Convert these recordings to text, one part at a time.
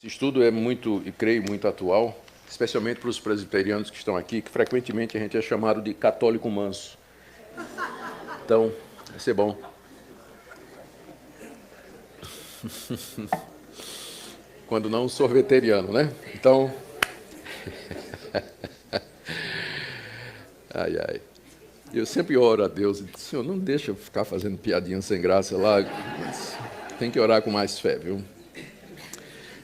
Esse estudo é muito, e creio, muito atual, especialmente para os presbiterianos que estão aqui, que frequentemente a gente é chamado de católico manso. Então, vai ser bom. Quando não sorveteriano, né? Então, ai, ai. Eu sempre oro a Deus e digo, Senhor, não deixa eu ficar fazendo piadinha sem graça lá. Tem que orar com mais fé, viu?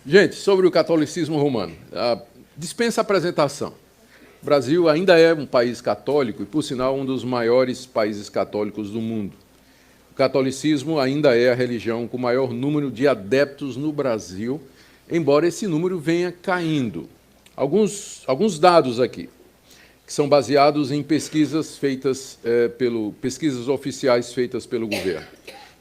Gente, sobre o catolicismo romano, dispensa apresentação. O Brasil ainda é um país católico e, por sinal, um dos maiores países católicos do mundo. O catolicismo ainda é a religião com o maior número de adeptos no Brasil, embora esse número venha caindo. Alguns dados aqui, que são baseados em pesquisas pesquisas oficiais feitas pelo governo.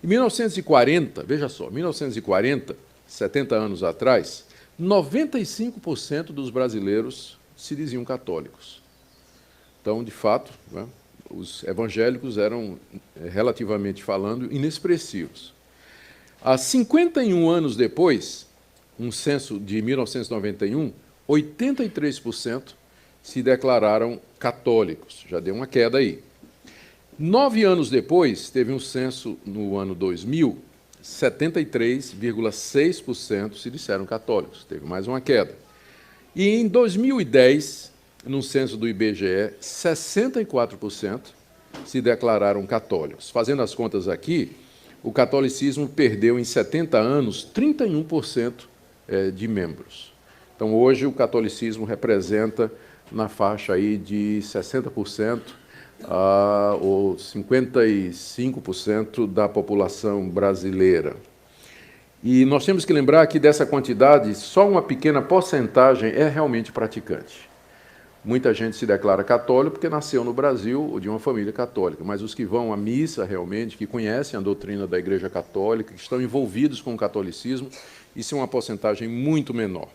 Em 1940, veja só, 1940, 70 anos atrás, 95% dos brasileiros se diziam católicos. Então, de fato, né, os evangélicos eram, relativamente falando, inexpressivos. Há 51 anos depois, um censo de 1991, 83% se declararam católicos. Já deu uma queda aí. 9 anos depois, teve um censo no ano 2000, 73,6% se disseram católicos. Teve mais uma queda. E em 2010, no censo do IBGE, 64% se declararam católicos. Fazendo as contas aqui, o catolicismo perdeu em 70 anos 31% de membros. Então, hoje, o catolicismo representa na faixa aí de 60% ou 55% da população brasileira. E nós temos que lembrar que dessa quantidade, só uma pequena porcentagem é realmente praticante. Muita gente se declara católico porque nasceu no Brasil ou de uma família católica, mas os que vão à missa realmente, que conhecem a doutrina da Igreja Católica, que estão envolvidos com o catolicismo, isso é uma porcentagem muito menor.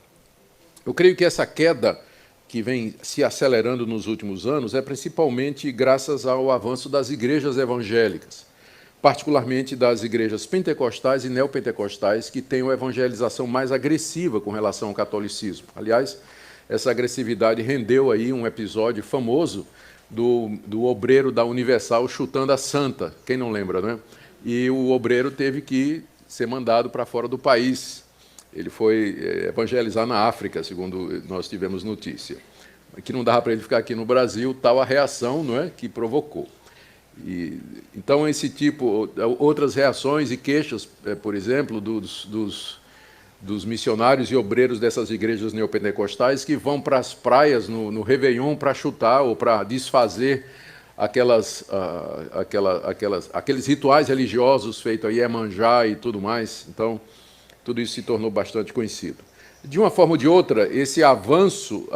Eu creio que essa queda que vem se acelerando nos últimos anos é principalmente graças ao avanço das igrejas evangélicas, particularmente das igrejas pentecostais e neopentecostais, que têm uma evangelização mais agressiva com relação ao catolicismo. Aliás, essa agressividade rendeu aí um episódio famoso do obreiro da Universal chutando a santa, quem não lembra, né? E o obreiro teve que ser mandado para fora do país. Ele foi evangelizar na África, segundo nós tivemos notícia. Que não dava para ele ficar aqui no Brasil, tal a reação, não é, que provocou. Então, esse tipo, outras reações e queixas, por exemplo, dos missionários e obreiros dessas igrejas neopentecostais que vão para as praias no Réveillon para chutar ou para desfazer aqueles rituais religiosos feitos aí, Iemanjá e tudo mais. Então, tudo isso se tornou bastante conhecido. De uma forma ou de outra, esse avanço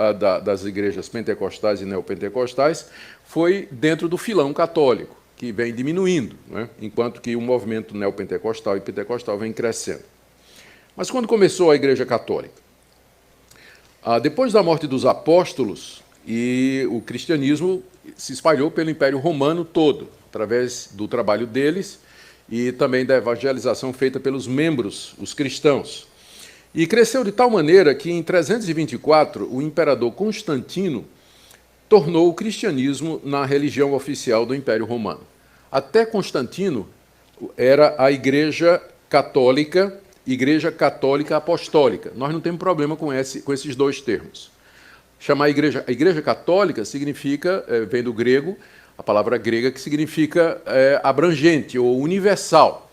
das igrejas pentecostais e neopentecostais foi dentro do filão católico, que vem diminuindo, né? Enquanto que o movimento neopentecostal e pentecostal vem crescendo. Mas quando começou a Igreja Católica? Depois da morte dos apóstolos, e o cristianismo se espalhou pelo Império Romano todo, através do trabalho deles e também da evangelização feita pelos membros, os cristãos. E cresceu de tal maneira que, em 324, o imperador Constantino tornou o cristianismo na religião oficial do Império Romano. Até Constantino era a Igreja Católica Apostólica. Nós não temos problema com esses dois termos. Chamar a Igreja Católica significa, vem do grego, a palavra grega que significa abrangente ou universal.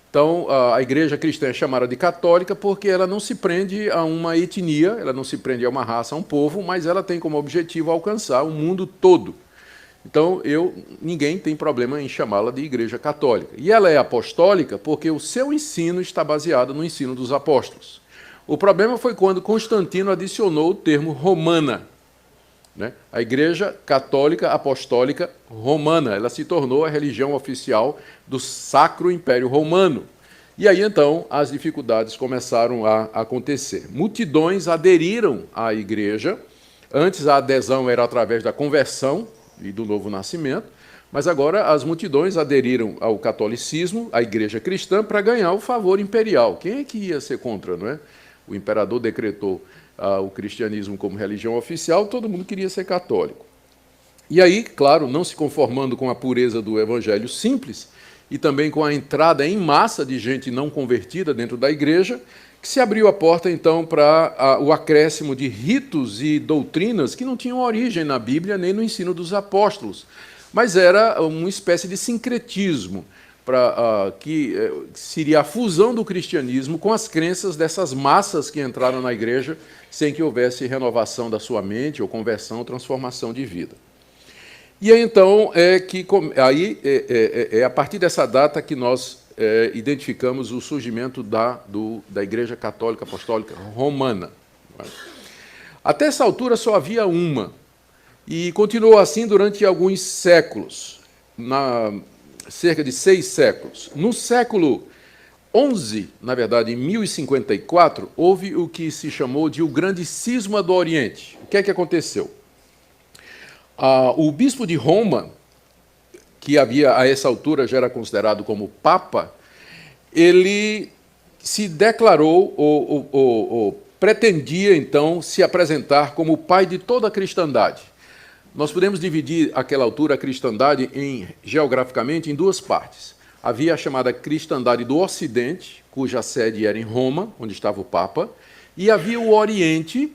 Então, a igreja cristã é chamada de católica porque ela não se prende a uma etnia, ela não se prende a uma raça, a um povo, mas ela tem como objetivo alcançar o mundo todo. Então, ninguém tem problema em chamá-la de igreja católica. E ela é apostólica porque o seu ensino está baseado no ensino dos apóstolos. O problema foi quando Constantino adicionou o termo romana, né? A Igreja Católica Apostólica Romana, ela se tornou a religião oficial do Sacro Império Romano. E aí, então, as dificuldades começaram a acontecer. Multidões aderiram à igreja. Antes, a adesão era através da conversão e do novo nascimento, mas agora as multidões aderiram ao catolicismo, à igreja cristã, para ganhar o favor imperial. Quem é que ia ser contra, não é? o imperador decretou o cristianismo como religião oficial, todo mundo queria ser católico. E aí, claro, não se conformando com a pureza do evangelho simples e também com a entrada em massa de gente não convertida dentro da igreja, que se abriu a porta, então, para o acréscimo de ritos e doutrinas que não tinham origem na Bíblia nem no ensino dos apóstolos, mas era uma espécie de sincretismo, que seria a fusão do cristianismo com as crenças dessas massas que entraram na igreja sem que houvesse renovação da sua mente ou conversão ou transformação de vida. E aí, então, é a partir dessa data que nós identificamos o surgimento da Igreja Católica Apostólica Romana. Até essa altura só havia uma, e continuou assim durante alguns séculos, cerca de 6 séculos. No século XI, na verdade, em 1054, houve o que se chamou de o Grande Cisma do Oriente. O que é que aconteceu? O bispo de Roma, que havia a essa altura já era considerado como papa, ele se declarou ou pretendia então se apresentar como o pai de toda a cristandade. Nós podemos dividir àquela altura a cristandade geograficamente em 2 partes. Havia a chamada cristandade do Ocidente, cuja sede era em Roma, onde estava o papa, e havia o Oriente,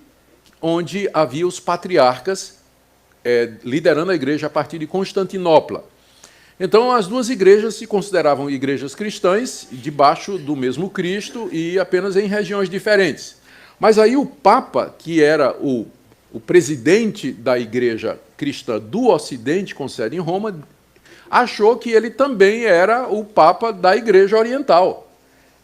onde havia os patriarcas liderando a igreja a partir de Constantinopla. Então, as 2 igrejas se consideravam igrejas cristãs, debaixo do mesmo Cristo e apenas em regiões diferentes. Mas aí o Papa, que era o presidente da igreja cristã do Ocidente, com sede em Roma, achou que ele também era o Papa da igreja oriental.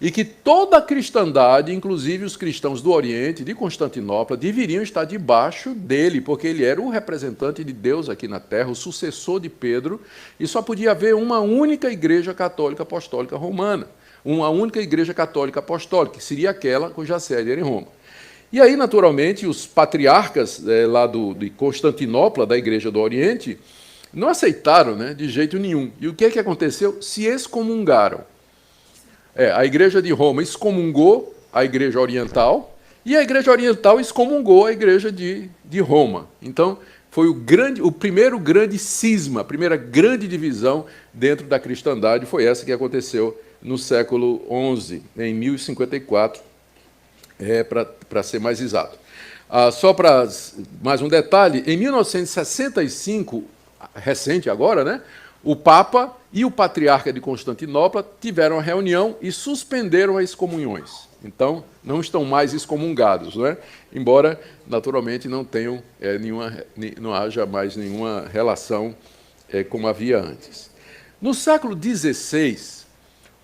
E que toda a cristandade, inclusive os cristãos do Oriente, de Constantinopla, deveriam estar debaixo dele, porque ele era o representante de Deus aqui na Terra, o sucessor de Pedro, e só podia haver uma única igreja católica apostólica romana, uma única igreja católica apostólica, que seria aquela cuja sede era em Roma. E aí, naturalmente, os patriarcas lá de Constantinopla, da igreja do Oriente, não aceitaram, né, de jeito nenhum. E o que é que aconteceu? Se excomungaram. A igreja de Roma excomungou a igreja oriental e a igreja oriental excomungou a igreja de Roma. Então, foi o primeiro grande cisma, a primeira grande divisão dentro da cristandade foi essa que aconteceu no século XI, em 1054, para ser mais exato. Só para mais um detalhe, em 1965, recente agora, né, o Papa e o Patriarca de Constantinopla tiveram a reunião e suspenderam as excomunhões. Então, não estão mais excomungados, não é? Embora, naturalmente, não tenham não haja mais nenhuma relação como havia antes. No século XVI,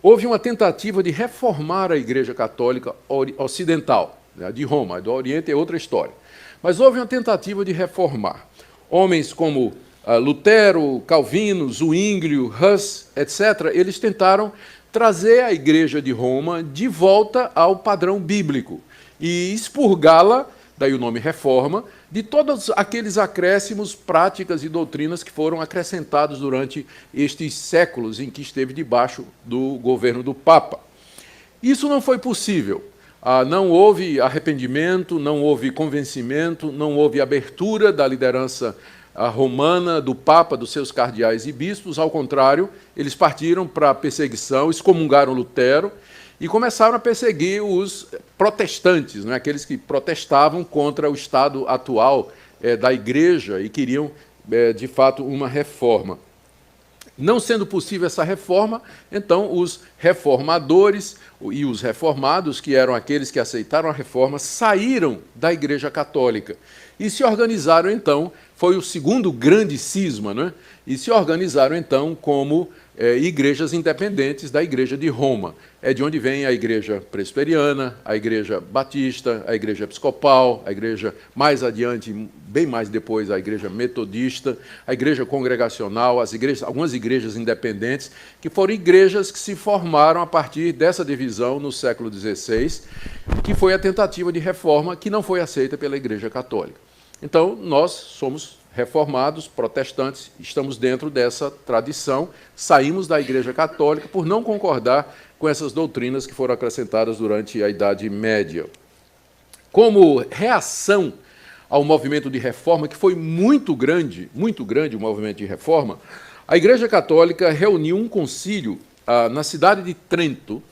houve uma tentativa de reformar a Igreja Católica Ocidental, né, de Roma. A do Oriente é outra história. Mas houve uma tentativa de reformar. Homens como Lutero, Calvino, Zwinglio, Huss, etc., eles tentaram trazer a Igreja de Roma de volta ao padrão bíblico e expurgá-la, daí o nome reforma, de todos aqueles acréscimos, práticas e doutrinas que foram acrescentados durante estes séculos em que esteve debaixo do governo do Papa. Isso não foi possível. Não houve arrependimento, não houve convencimento, não houve abertura da liderança romana, do Papa, dos seus cardeais e bispos. Ao contrário, eles partiram para a perseguição, excomungaram Lutero e começaram a perseguir os protestantes, né, aqueles que protestavam contra o estado atual da Igreja e queriam, de fato, uma reforma. Não sendo possível essa reforma, então os reformadores e os reformados, que eram aqueles que aceitaram a reforma, saíram da Igreja Católica e se organizaram, então, foi o segundo grande cisma, né? E se organizaram, então, como igrejas independentes da Igreja de Roma. É de onde vem a Igreja Presbiteriana, a Igreja Batista, a Igreja Episcopal, a Igreja mais adiante, bem mais depois, a Igreja Metodista, a Igreja Congregacional, algumas igrejas independentes, que foram igrejas que se formaram a partir dessa divisão no século XVI, que foi a tentativa de reforma que não foi aceita pela Igreja Católica. Então, nós somos reformados, protestantes, estamos dentro dessa tradição, saímos da Igreja Católica por não concordar com essas doutrinas que foram acrescentadas durante a Idade Média. como reação ao movimento de reforma, que foi muito grande o movimento de reforma, a Igreja Católica reuniu um concílio na cidade de Trento,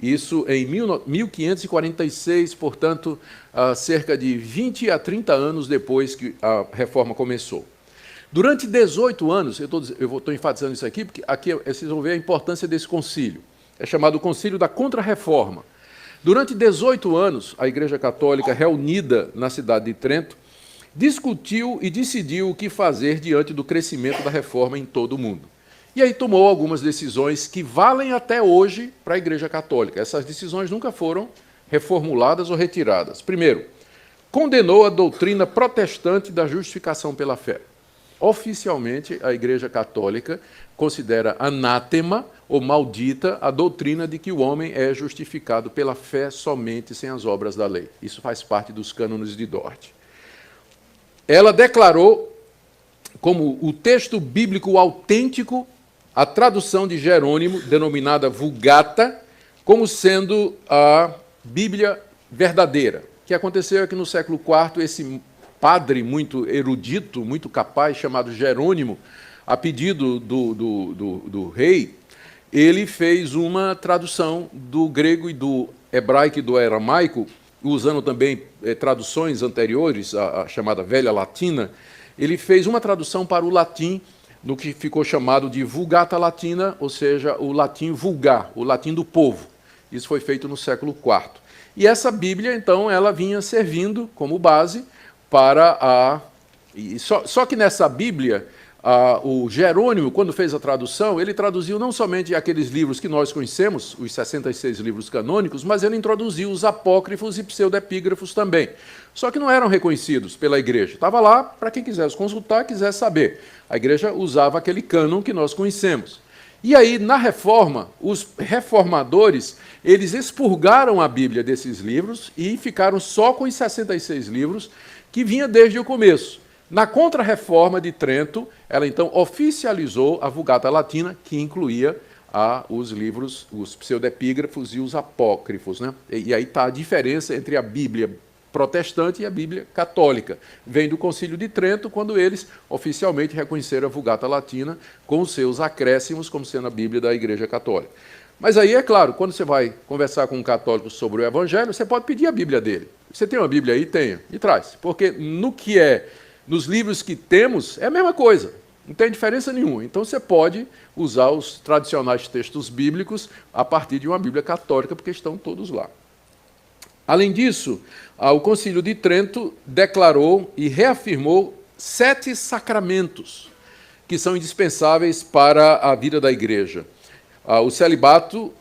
isso em 1546, portanto, cerca de 20 a 30 anos depois que a reforma começou. Durante 18 anos, eu estou enfatizando isso aqui, porque aqui vocês vão ver a importância desse concílio. É chamado Concílio da Contra-Reforma. Durante 18 anos, a Igreja Católica, reunida na cidade de Trento, discutiu e decidiu o que fazer diante do crescimento da reforma em todo o mundo. E aí tomou algumas decisões que valem até hoje para a Igreja Católica. Essas decisões nunca foram reformuladas ou retiradas. Primeiro, condenou a doutrina protestante da justificação pela fé. Oficialmente, a Igreja Católica considera anátema ou maldita a doutrina de que o homem é justificado pela fé somente sem as obras da lei. Isso faz parte dos cânones de Dort. Ela declarou como o texto bíblico autêntico a tradução de Jerônimo, denominada Vulgata, como sendo a Bíblia verdadeira. O que aconteceu é que no século IV, esse padre muito erudito, muito capaz, chamado Jerônimo, a pedido do rei, ele fez uma tradução do grego e do hebraico e do aramaico, usando também traduções anteriores, a chamada Velha Latina. Ele fez uma tradução para o latim, no que ficou chamado de Vulgata Latina, ou seja, o latim vulgar, o latim do povo. Isso foi feito no século IV. E essa Bíblia, então, ela vinha servindo como base para a... Só que nessa Bíblia, o Jerônimo, quando fez a tradução, ele traduziu não somente aqueles livros que nós conhecemos, os 66 livros canônicos, mas ele introduziu os apócrifos e pseudepígrafos também. Só que não eram reconhecidos pela Igreja. Estava lá para quem quisesse consultar, quisesse saber. A Igreja usava aquele cânon que nós conhecemos. E aí, na Reforma, os reformadores, eles expurgaram a Bíblia desses livros e ficaram só com os 66 livros que vinha desde o começo. Na Contra-Reforma de Trento, ela então oficializou a Vulgata Latina, que incluía os livros, os pseudepígrafos e os apócrifos, né? E aí está a diferença entre a Bíblia protestante e a Bíblia católica. Vem do Concílio de Trento, quando eles oficialmente reconheceram a Vulgata Latina com os seus acréscimos como sendo a Bíblia da Igreja Católica. Mas aí, é claro, quando você vai conversar com um católico sobre o Evangelho, você pode pedir a Bíblia dele. Você tem uma Bíblia aí? Tenha. E traz. Porque nos livros que temos, é a mesma coisa. Não tem diferença nenhuma. Então, você pode usar os tradicionais textos bíblicos a partir de uma Bíblia católica, porque estão todos lá. Além disso, o Concílio de Trento declarou e reafirmou 7 sacramentos que são indispensáveis para a vida da Igreja. O celibato,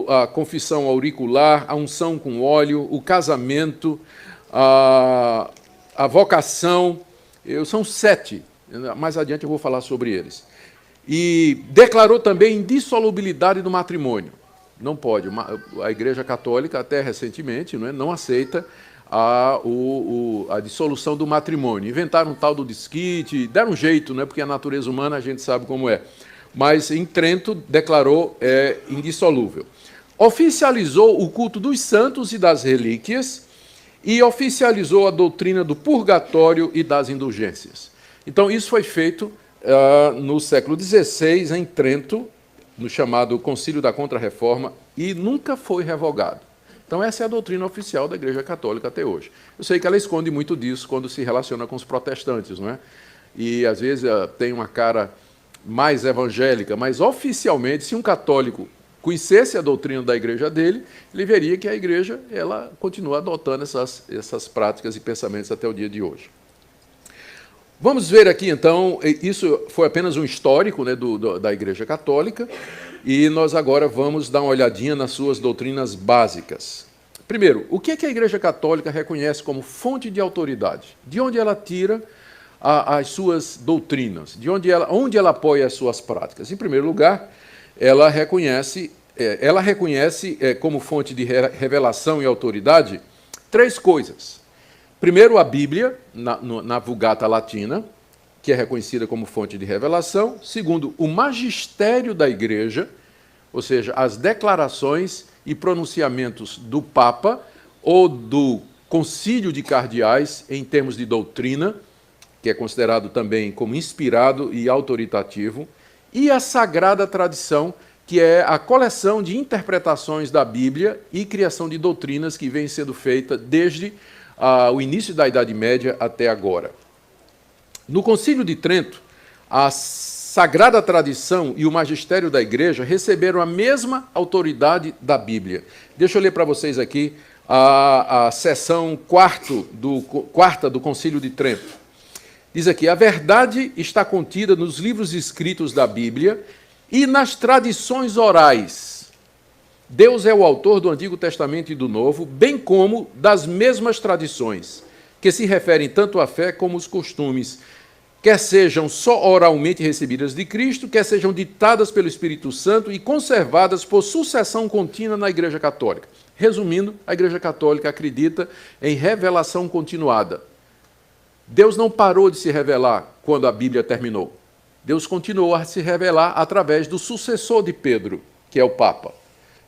a confissão auricular, a unção com óleo, o casamento, a vocação. São 7. Mais adiante eu vou falar sobre eles. E declarou também a indissolubilidade do matrimônio. Não pode. A Igreja Católica, até recentemente, não aceita a dissolução do matrimônio. Inventaram um tal do desquite, deram um jeito, porque a natureza humana a gente sabe como é. Mas em Trento declarou indissolúvel. Oficializou o culto dos santos e das relíquias e oficializou a doutrina do purgatório e das indulgências. Então, isso foi feito no século XVI, em Trento, no chamado Concílio da Contra-Reforma, e nunca foi revogado. Então, essa é a doutrina oficial da Igreja Católica até hoje. Eu sei que ela esconde muito disso quando se relaciona com os protestantes, não é? E, às vezes, tem uma cara mais evangélica, mas, oficialmente, se um católico conhecesse a doutrina da igreja dele, ele veria que a igreja ela continua adotando essas práticas e pensamentos até o dia de hoje. Vamos ver aqui, então, isso foi apenas um histórico, da Igreja Católica, e nós agora vamos dar uma olhadinha nas suas doutrinas básicas. Primeiro, o que é que a Igreja Católica reconhece como fonte de autoridade? De onde ela tira as suas doutrinas? Onde ela apoia as suas práticas? Em primeiro lugar, ela reconhece como fonte de revelação e autoridade 3 coisas. Primeiro, a Bíblia, na Vulgata Latina, que é reconhecida como fonte de revelação. Segundo, o magistério da Igreja, ou seja, as declarações e pronunciamentos do Papa ou do Concílio de Cardeais, em termos de doutrina, que é considerado também como inspirado e autoritativo, e a Sagrada Tradição, que é a coleção de interpretações da Bíblia e criação de doutrinas que vem sendo feita desde o início da Idade Média até agora. No Concílio de Trento, a Sagrada Tradição e o magistério da Igreja receberam a mesma autoridade da Bíblia. Deixa eu ler para vocês aqui a seção quarta do Concílio de Trento. Diz aqui: a verdade está contida nos livros escritos da Bíblia e nas tradições orais. Deus é o autor do Antigo Testamento e do Novo, bem como das mesmas tradições, que se referem tanto à fé como aos costumes, quer sejam só oralmente recebidas de Cristo, quer sejam ditadas pelo Espírito Santo e conservadas por sucessão contínua na Igreja Católica. Resumindo, a Igreja Católica acredita em revelação continuada. Deus não parou de se revelar quando a Bíblia terminou. Deus continuou a se revelar através do sucessor de Pedro, que é o Papa.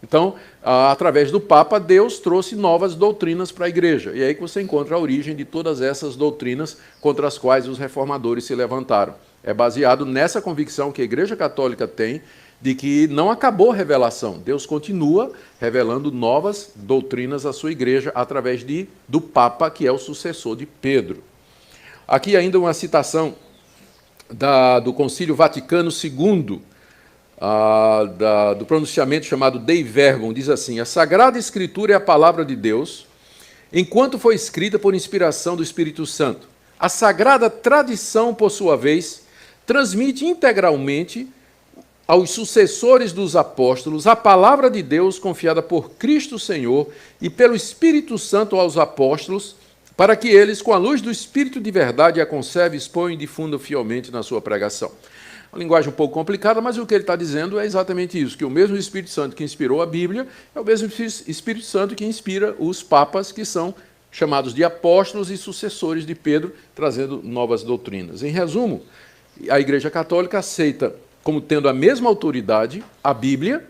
Então, através do Papa, Deus trouxe novas doutrinas para a Igreja. E é aí que você encontra a origem de todas essas doutrinas contra as quais os reformadores se levantaram. É baseado nessa convicção que a Igreja Católica tem de que não acabou a revelação. Deus continua revelando novas doutrinas à sua Igreja através do Papa, que é o sucessor de Pedro. Aqui ainda uma citação do Concílio Vaticano II, do pronunciamento chamado Dei Verbum, diz assim: a Sagrada Escritura é a palavra de Deus, enquanto foi escrita por inspiração do Espírito Santo. A Sagrada Tradição, por sua vez, transmite integralmente aos sucessores dos apóstolos a palavra de Deus confiada por Cristo Senhor e pelo Espírito Santo aos apóstolos, para que eles, com a luz do Espírito de verdade, a conservem, exponham e difundam fielmente na sua pregação. Uma linguagem um pouco complicada, mas o que ele está dizendo é exatamente isso, que o mesmo Espírito Santo que inspirou a Bíblia é o mesmo Espírito Santo que inspira os papas, que são chamados de apóstolos e sucessores de Pedro, trazendo novas doutrinas. Em resumo, a Igreja Católica aceita como tendo a mesma autoridade a Bíblia,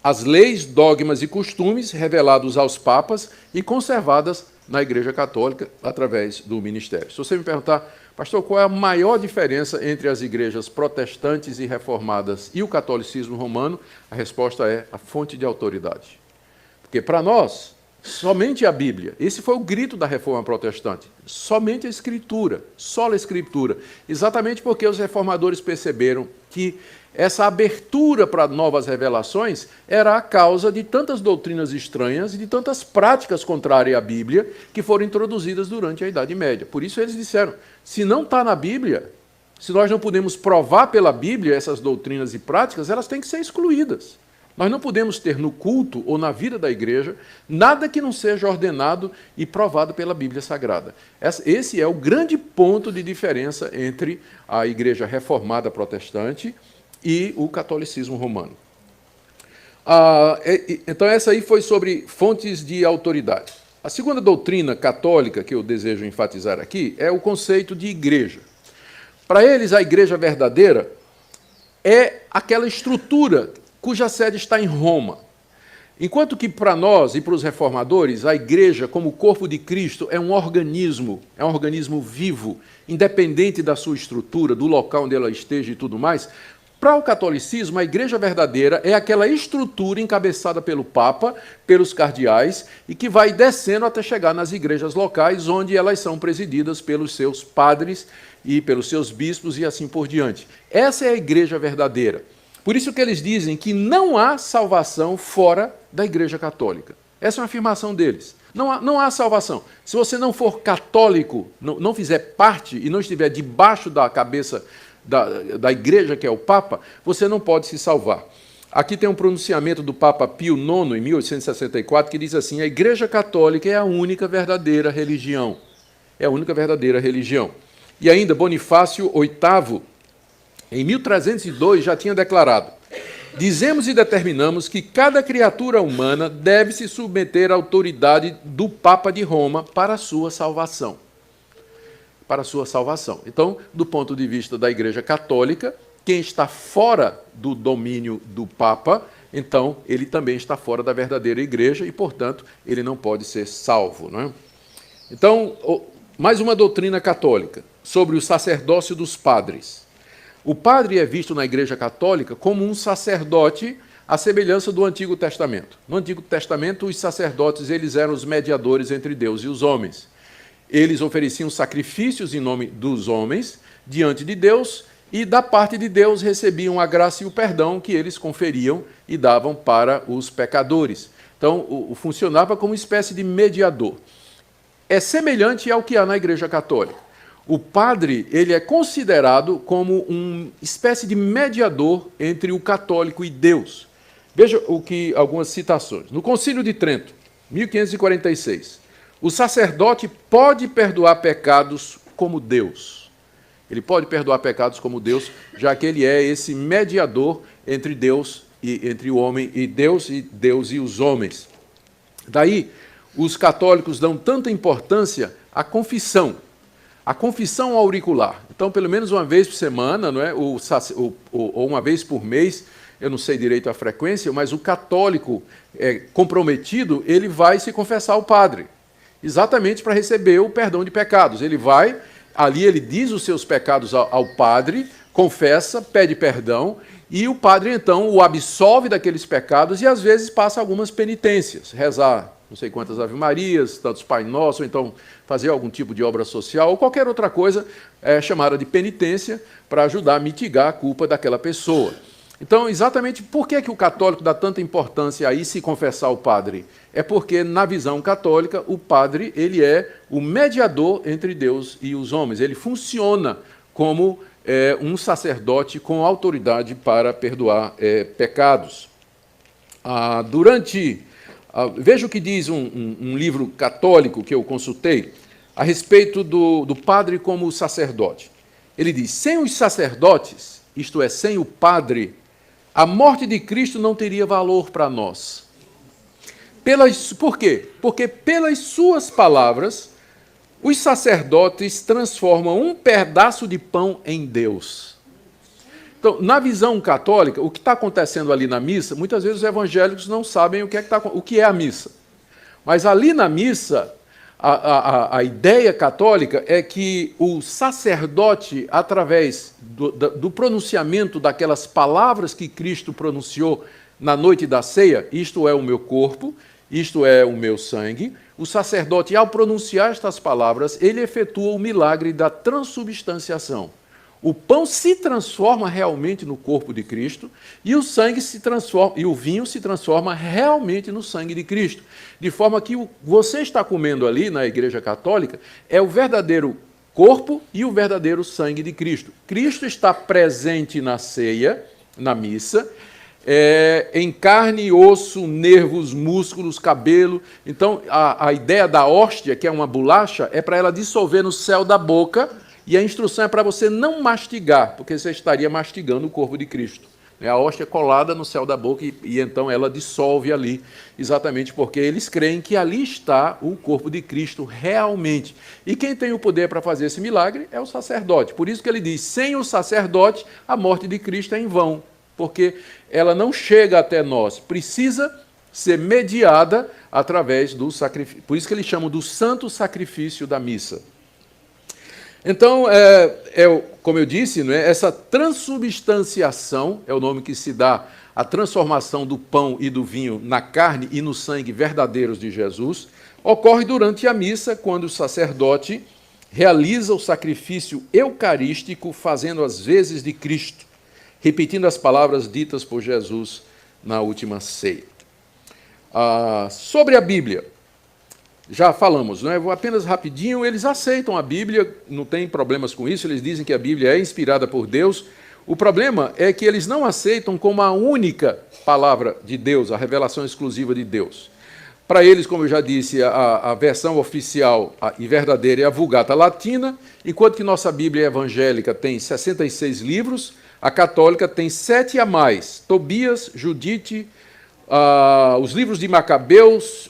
as leis, dogmas e costumes revelados aos papas e conservadas na Igreja Católica através do ministério. Se você me perguntar, pastor, qual é a maior diferença entre as igrejas protestantes e reformadas e o catolicismo romano? A resposta é a fonte de autoridade. Porque para nós, somente a Bíblia, esse foi o grito da reforma protestante, somente a Escritura, só a Escritura, exatamente porque os reformadores perceberam que essa abertura para novas revelações era a causa de tantas doutrinas estranhas e de tantas práticas contrárias à Bíblia que foram introduzidas durante a Idade Média. Por isso eles disseram, se não está na Bíblia, se nós não podemos provar pela Bíblia essas doutrinas e práticas, elas têm que ser excluídas. Nós não podemos ter no culto ou na vida da igreja nada que não seja ordenado e provado pela Bíblia Sagrada. Esse é o grande ponto de diferença entre a igreja reformada protestante e o catolicismo romano. Então, essa aí foi sobre fontes de autoridade. A segunda doutrina católica que eu desejo enfatizar aqui é o conceito de igreja. Para eles, a igreja verdadeira é aquela estrutura cuja sede está em Roma. Enquanto que para nós e para os reformadores, a igreja, como corpo de Cristo, é um organismo vivo, independente da sua estrutura, do local onde ela esteja e tudo mais. Para o catolicismo, a igreja verdadeira é aquela estrutura encabeçada pelo Papa, pelos cardeais, e que vai descendo até chegar nas igrejas locais, onde elas são presididas pelos seus padres e pelos seus bispos e assim por diante. Essa é a igreja verdadeira. Por isso que eles dizem que não há salvação fora da Igreja Católica. Essa é uma afirmação deles. Não há salvação. Se você não for católico, não fizer parte e não estiver debaixo da cabeça da igreja, que é o Papa, você não pode se salvar. Aqui tem um pronunciamento do Papa Pio IX, em 1864, que diz assim: a Igreja Católica é a única verdadeira religião. É a única verdadeira religião. E ainda Bonifácio VIII, em 1302, já tinha declarado: dizemos e determinamos que cada criatura humana deve se submeter à autoridade do Papa de Roma para a sua salvação. Para a sua salvação. Então, do ponto de vista da Igreja Católica, quem está fora do domínio do Papa então ele também está fora da verdadeira igreja e, portanto, ele não pode ser salvo. Não é? Então, mais uma doutrina católica sobre o sacerdócio dos padres. O padre é visto na Igreja Católica como um sacerdote à semelhança do Antigo Testamento. No Antigo Testamento, os sacerdotes eles eram os mediadores entre Deus e os homens. Eles ofereciam sacrifícios em nome dos homens diante de Deus e, da parte de Deus, recebiam a graça e o perdão que eles conferiam e davam para os pecadores. Então, funcionava como uma espécie de mediador. É semelhante ao que há na Igreja Católica. O padre ele é considerado como uma espécie de mediador entre o católico e Deus. Veja algumas citações. No Concílio de Trento, 1546, o sacerdote pode perdoar pecados como Deus. Ele pode perdoar pecados como Deus, já que ele é esse mediador entre Deus e entre o homem e Deus e os homens. Daí, os católicos dão tanta importância à confissão. A confissão auricular. Então, pelo menos uma vez por semana, não é? ou uma vez por mês, eu não sei direito a frequência, mas o católico comprometido, ele vai se confessar ao padre, exatamente para receber o perdão de pecados. Ele vai, ali ele diz os seus pecados ao padre, confessa, pede perdão, e o padre, então, o absolve daqueles pecados e, às vezes, passa algumas penitências, rezar não sei quantas Ave-Marias, tantos Pai Nosso, ou então fazer algum tipo de obra social, ou qualquer outra coisa chamada de penitência, para ajudar a mitigar a culpa daquela pessoa. Então, exatamente por que o católico dá tanta importância a ir se confessar ao padre? É porque, na visão católica, o padre ele é o mediador entre Deus e os homens. Ele funciona como um sacerdote com autoridade para perdoar pecados. Veja o que diz um livro católico que eu consultei a respeito do padre como sacerdote. Ele diz, sem os sacerdotes, isto é, sem o padre, a morte de Cristo não teria valor para nós. Por quê? Porque pelas suas palavras, os sacerdotes transformam um pedaço de pão em Deus. Então, na visão católica, o que está acontecendo ali na missa, muitas vezes os evangélicos não sabem o que é a missa. Mas ali na missa, a ideia católica é que o sacerdote, através do pronunciamento daquelas palavras que Cristo pronunciou na noite da ceia, isto é o meu corpo, isto é o meu sangue, o sacerdote, ao pronunciar estas palavras, ele efetua o milagre da transubstanciação. O pão se transforma realmente no corpo de Cristo e o sangue se transforma, e o vinho se transforma realmente no sangue de Cristo. De forma que você está comendo ali na Igreja Católica é o verdadeiro corpo e o verdadeiro sangue de Cristo. Cristo está presente na ceia, na missa, em carne, osso, nervos, músculos, cabelo. Então, a ideia da hóstia, que é uma bolacha, é para ela dissolver no céu da boca. E a instrução é para você não mastigar, porque você estaria mastigando o corpo de Cristo. A hóstia é colada no céu da boca e então ela dissolve ali, exatamente porque eles creem que ali está o corpo de Cristo realmente. E quem tem o poder para fazer esse milagre é o sacerdote. Por isso que ele diz, sem o sacerdote, a morte de Cristo é em vão, porque ela não chega até nós, precisa ser mediada através do sacrifício. Por isso que eles chamam do santo sacrifício da missa. Então, como eu disse, essa transubstanciação é o nome que se dá à transformação do pão e do vinho na carne e no sangue verdadeiros de Jesus, ocorre durante a missa, quando o sacerdote realiza o sacrifício eucarístico, fazendo as vezes de Cristo, repetindo as palavras ditas por Jesus na última ceia. Sobre a Bíblia. Já falamos, não é? Vou apenas rapidinho, eles aceitam a Bíblia, não tem problemas com isso, eles dizem que a Bíblia é inspirada por Deus. O problema é que eles não aceitam como a única palavra de Deus, a revelação exclusiva de Deus. Para eles, como eu já disse, a versão oficial e verdadeira é a Vulgata Latina, enquanto que nossa Bíblia evangélica tem 66 livros, a católica tem 7 a mais, Tobias, Judite, os livros de Macabeus,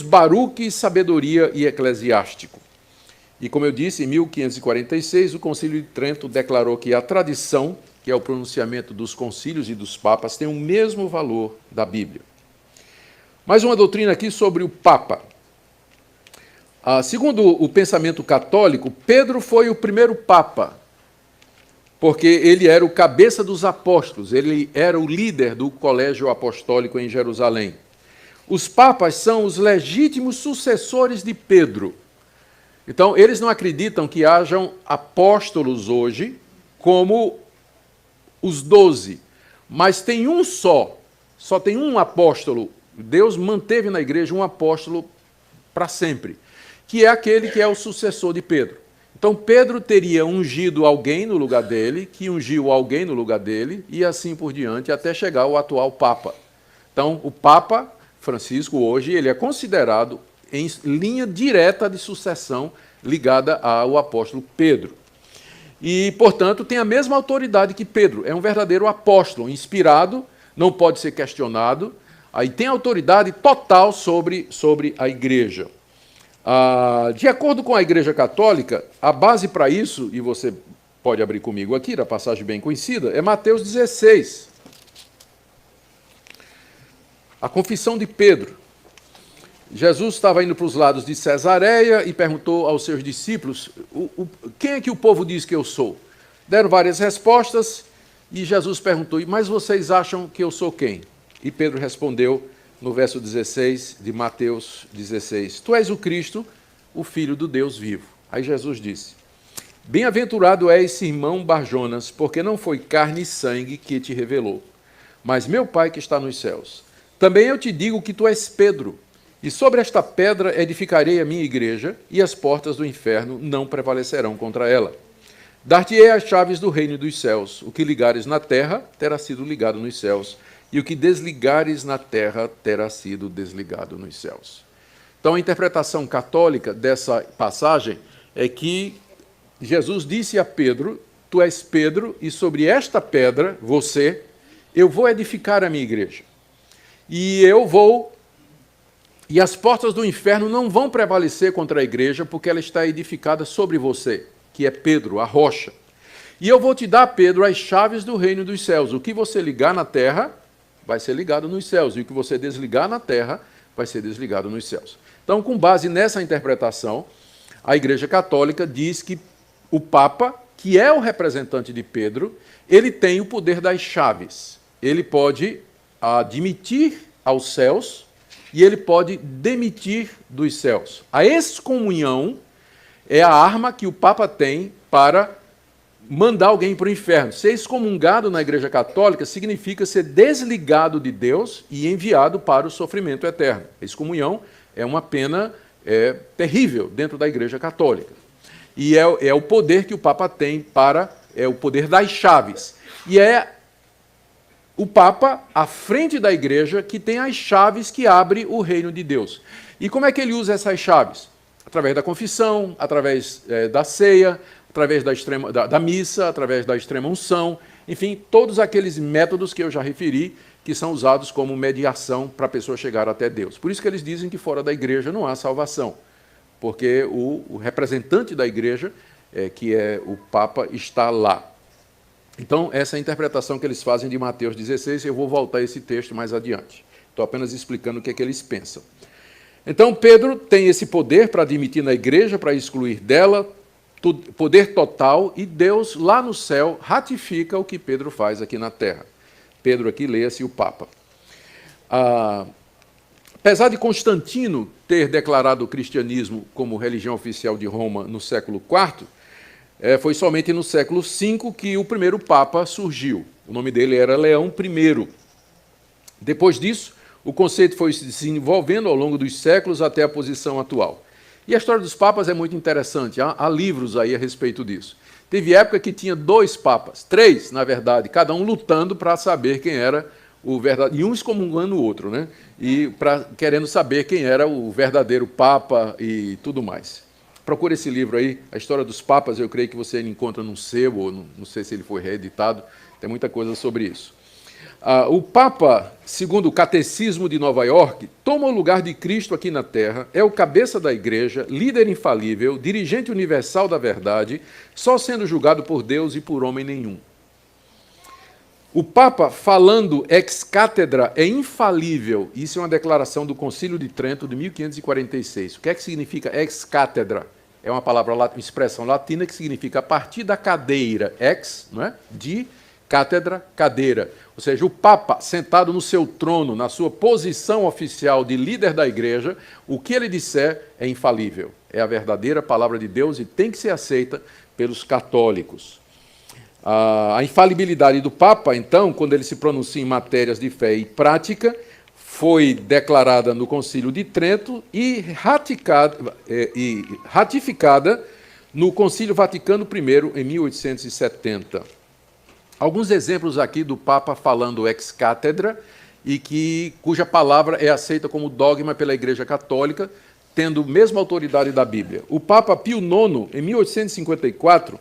Baruque, Sabedoria e Eclesiástico. E como eu disse, em 1546, o Concílio de Trento declarou que a tradição que é o pronunciamento dos concílios e dos papas, tem o mesmo valor da Bíblia. Mais uma doutrina aqui sobre o Papa. Segundo o pensamento católico, Pedro foi o primeiro Papa, porque ele era o cabeça dos apóstolos, ele era o líder do colégio apostólico em Jerusalém. Os papas são os legítimos sucessores de Pedro. Então, eles não acreditam que hajam apóstolos hoje como os 12, mas tem um só tem um apóstolo. Deus manteve na igreja um apóstolo para sempre, que é aquele que é o sucessor de Pedro. Então, Pedro teria ungido alguém no lugar dele, que ungiu alguém no lugar dele, e assim por diante, até chegar ao atual Papa. Então, o Papa Francisco, hoje, ele é considerado em linha direta de sucessão ligada ao apóstolo Pedro. E, portanto, tem a mesma autoridade que Pedro. É um verdadeiro apóstolo, inspirado, não pode ser questionado, aí tem autoridade total sobre a igreja. De acordo com a Igreja Católica, a base para isso, e você pode abrir comigo aqui, da passagem bem conhecida, é Mateus 16. A confissão de Pedro. Jesus estava indo para os lados de Cesareia e perguntou aos seus discípulos, quem é que o povo diz que eu sou? Deram várias respostas e Jesus perguntou, mas vocês acham que eu sou quem? E Pedro respondeu no verso 16 de Mateus 16, tu és o Cristo, o Filho do Deus vivo. Aí Jesus disse, bem-aventurado és, Simão Barjonas, porque não foi carne e sangue que te revelou, mas meu Pai que está nos céus. Também eu te digo que tu és Pedro, e sobre esta pedra edificarei a minha igreja, e as portas do inferno não prevalecerão contra ela. Dar-te-ei as chaves do reino dos céus. O que ligares na terra terá sido ligado nos céus, e o que desligares na terra terá sido desligado nos céus. Então, a interpretação católica dessa passagem é que Jesus disse a Pedro, tu és Pedro, e sobre esta pedra, você, eu vou edificar a minha igreja. E as portas do inferno não vão prevalecer contra a igreja, porque ela está edificada sobre você, que é Pedro, a rocha. E eu vou te dar, Pedro, as chaves do reino dos céus. O que você ligar na terra, vai ser ligado nos céus. E o que você desligar na terra, vai ser desligado nos céus. Então, com base nessa interpretação, a Igreja Católica diz que o Papa, que é o representante de Pedro, ele tem o poder das chaves. Ele pode admitir aos céus e ele pode demitir dos céus. A excomunhão é a arma que o Papa tem para mandar alguém para o inferno. Ser excomungado na Igreja Católica significa ser desligado de Deus e enviado para o sofrimento eterno. A excomunhão é uma pena terrível dentro da Igreja Católica. E é o poder que o Papa tem é o poder das chaves. E é o Papa, à frente da Igreja, que tem as chaves que abrem o reino de Deus. E como é que ele usa essas chaves? Através da confissão, através da ceia, através da missa, através da extrema unção, enfim, todos aqueles métodos que eu já referi, que são usados como mediação para a pessoa chegar até Deus. Por isso que eles dizem que fora da igreja não há salvação, porque o representante da igreja, que é o Papa, está lá. Então, essa é a interpretação que eles fazem de Mateus 16, eu vou voltar a esse texto mais adiante. Estou apenas explicando o que é que eles pensam. Então, Pedro tem esse poder para admitir na igreja, para excluir dela, poder total, e Deus, lá no céu, ratifica o que Pedro faz aqui na terra. Pedro aqui, leia-se o Papa. Apesar de Constantino ter declarado o cristianismo como religião oficial de Roma no século IV, foi somente no século V que o primeiro Papa surgiu. O nome dele era Leão I. Depois disso, o conceito foi se desenvolvendo ao longo dos séculos até a posição atual. E a história dos papas é muito interessante, há livros aí a respeito disso. Teve época que tinha 2 papas, 3, na verdade, cada um lutando para saber quem era o verdadeiro, e um excomungando o outro, né? E querendo saber quem era o verdadeiro papa e tudo mais. Procure esse livro aí, A História dos Papas, eu creio que você encontra num sebo, ou não sei se ele foi reeditado, tem muita coisa sobre isso. O Papa, segundo o Catecismo de Nova York, toma o lugar de Cristo aqui na Terra, é o cabeça da Igreja, líder infalível, dirigente universal da verdade, só sendo julgado por Deus e por homem nenhum. O Papa, falando ex cátedra, é infalível. Isso é uma declaração do Concílio de Trento de 1546. O que é que significa ex cátedra? É uma palavra, uma expressão latina que significa a partir da cadeira, ex, não é? De cátedra, cadeira. Ou seja, o Papa, sentado no seu trono, na sua posição oficial de líder da Igreja, o que ele disser é infalível. É a verdadeira palavra de Deus e tem que ser aceita pelos católicos. A infalibilidade do Papa, então, quando ele se pronuncia em matérias de fé e prática, foi declarada no Concílio de Trento e ratificada no Concílio Vaticano I, em 1870. Alguns exemplos aqui do Papa falando ex cátedra e cuja palavra é aceita como dogma pela Igreja Católica, tendo a mesma autoridade da Bíblia. O Papa Pio IX, em 1854,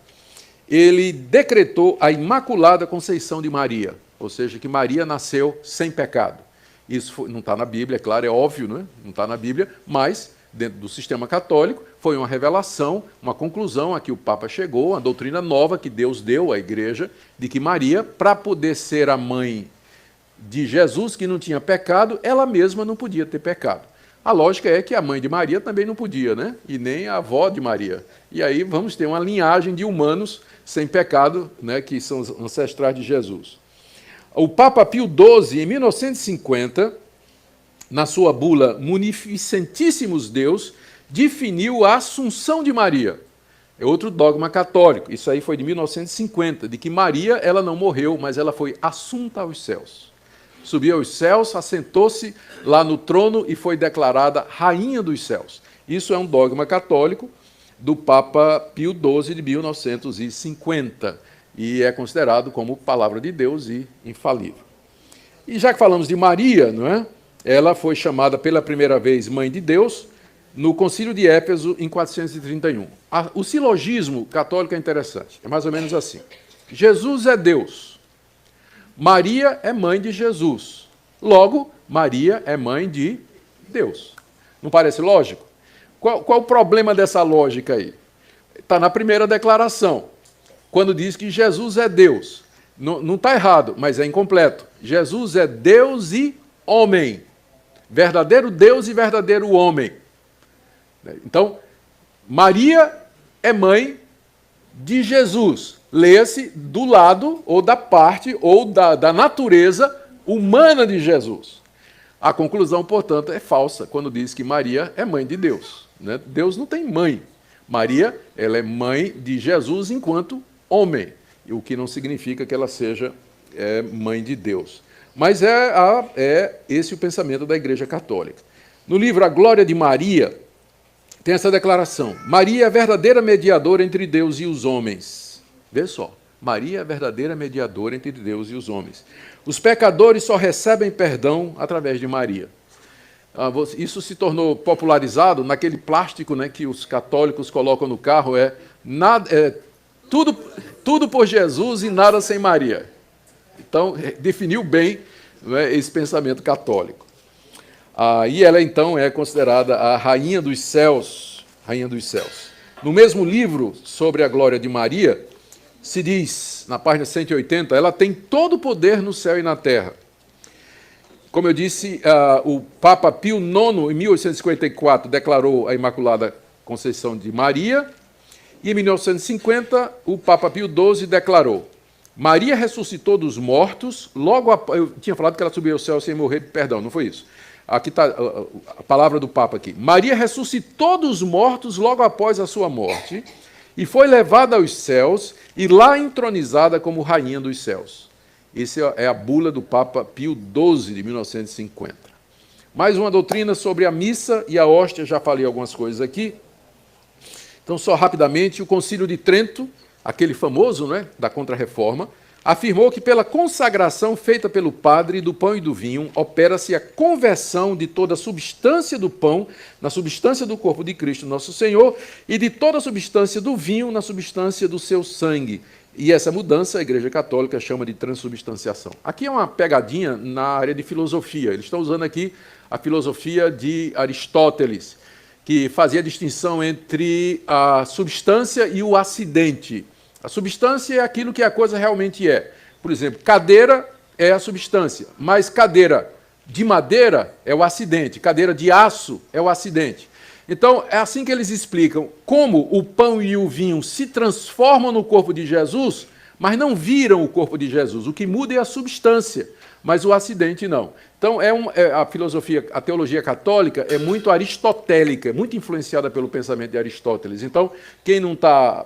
ele decretou a Imaculada Conceição de Maria, ou seja, que Maria nasceu sem pecado. Isso não está na Bíblia, é claro, é óbvio, não está na Bíblia, mas dentro do sistema católico foi uma revelação, uma conclusão a que o Papa chegou, uma doutrina nova que Deus deu à Igreja, de que Maria, para poder ser a mãe de Jesus, que não tinha pecado, ela mesma não podia ter pecado. A lógica é que a mãe de Maria também não podia, né? E nem a avó de Maria. E aí vamos ter uma linhagem de humanos sem pecado, né, que são os ancestrais de Jesus. O Papa Pio XII, em 1950, na sua bula Munificentíssimos Deus, definiu a Assunção de Maria. É outro dogma católico. Isso aí foi de 1950, de que Maria ela não morreu, mas ela foi assunta aos céus. Subiu aos céus, assentou-se lá no trono e foi declarada Rainha dos Céus. Isso é um dogma católico do Papa Pio XII de 1950 e é considerado como palavra de Deus e infalível. E já que falamos de Maria, não é? Ela foi chamada pela primeira vez Mãe de Deus no Concílio de Éfeso em 431. O silogismo católico é interessante, é mais ou menos assim. Jesus é Deus. Maria é mãe de Jesus. Logo, Maria é mãe de Deus. Não parece lógico? Qual o problema dessa lógica aí? Está na primeira declaração, quando diz que Jesus é Deus. Não está errado, mas é incompleto. Jesus é Deus e homem. Verdadeiro Deus e verdadeiro homem. Então, Maria é mãe de Jesus. Leia-se do lado, ou da parte, ou da natureza humana de Jesus. A conclusão, portanto, é falsa quando diz que Maria é mãe de Deus. Né? Deus não tem mãe. Maria, ela é mãe de Jesus enquanto homem, o que não significa que ela seja mãe de Deus. Mas é esse o pensamento da Igreja Católica. No livro A Glória de Maria, tem essa declaração: Maria é a verdadeira mediadora entre Deus e os homens. Vê só, Maria é a verdadeira mediadora entre Deus e os homens. Os pecadores só recebem perdão através de Maria. Isso se tornou popularizado naquele plástico, né, que os católicos colocam no carro, tudo por Jesus e nada sem Maria. Então, definiu bem, né, esse pensamento católico. E ela, então, é considerada a Rainha dos Céus. Rainha dos Céus. No mesmo livro sobre a glória de Maria, se diz, na página 180, ela tem todo o poder no céu e na terra. Como eu disse, o Papa Pio IX, em 1854, declarou a Imaculada Conceição de Maria, e em 1950, o Papa Pio XII declarou: Maria ressuscitou dos mortos, logo após... Eu tinha falado que ela subiu ao céu sem morrer, perdão, não foi isso. Aqui está a palavra do Papa aqui. Maria ressuscitou dos mortos logo após a sua morte, e foi levada aos céus, e lá entronizada como Rainha dos Céus. Essa é a bula do Papa Pio XII, de 1950. Mais uma doutrina sobre a missa e a hóstia, já falei algumas coisas aqui. Então, só rapidamente, o Concílio de Trento, aquele famoso, né, da Contra-Reforma, afirmou que pela consagração feita pelo padre do pão e do vinho, opera-se a conversão de toda a substância do pão na substância do corpo de Cristo nosso Senhor e de toda a substância do vinho na substância do seu sangue. E essa mudança a Igreja Católica chama de transubstanciação. Aqui é uma pegadinha na área de filosofia. Eles estão usando aqui a filosofia de Aristóteles, que fazia a distinção entre a substância e o acidente. A substância é aquilo que a coisa realmente é. Por exemplo, cadeira é a substância, mas cadeira de madeira é o acidente, cadeira de aço é o acidente. Então, é assim que eles explicam como o pão e o vinho se transformam no corpo de Jesus, mas não viram o corpo de Jesus. O que muda é a substância, mas o acidente não. Então, a filosofia, a teologia católica é muito aristotélica, muito influenciada pelo pensamento de Aristóteles. Então, quem não está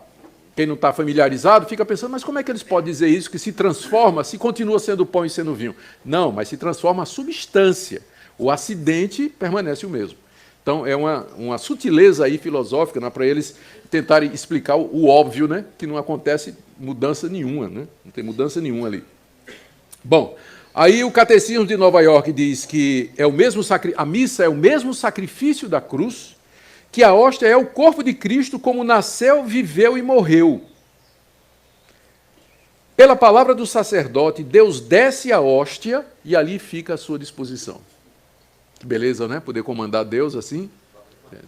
familiarizado fica pensando, mas como é que eles podem dizer isso, que se transforma, se continua sendo pão e sendo vinho? Não, mas se transforma a substância. O acidente permanece o mesmo. Então, é uma sutileza aí filosófica, né, para eles tentarem explicar o óbvio, né, que não acontece mudança nenhuma, né, não tem mudança nenhuma ali. Bom, aí o Catecismo de Nova York diz que a missa é o mesmo sacrifício da cruz, que a hóstia é o corpo de Cristo como nasceu, viveu e morreu. Pela palavra do sacerdote, Deus desce a hóstia e ali fica à sua disposição. Que beleza, né? Poder comandar Deus assim.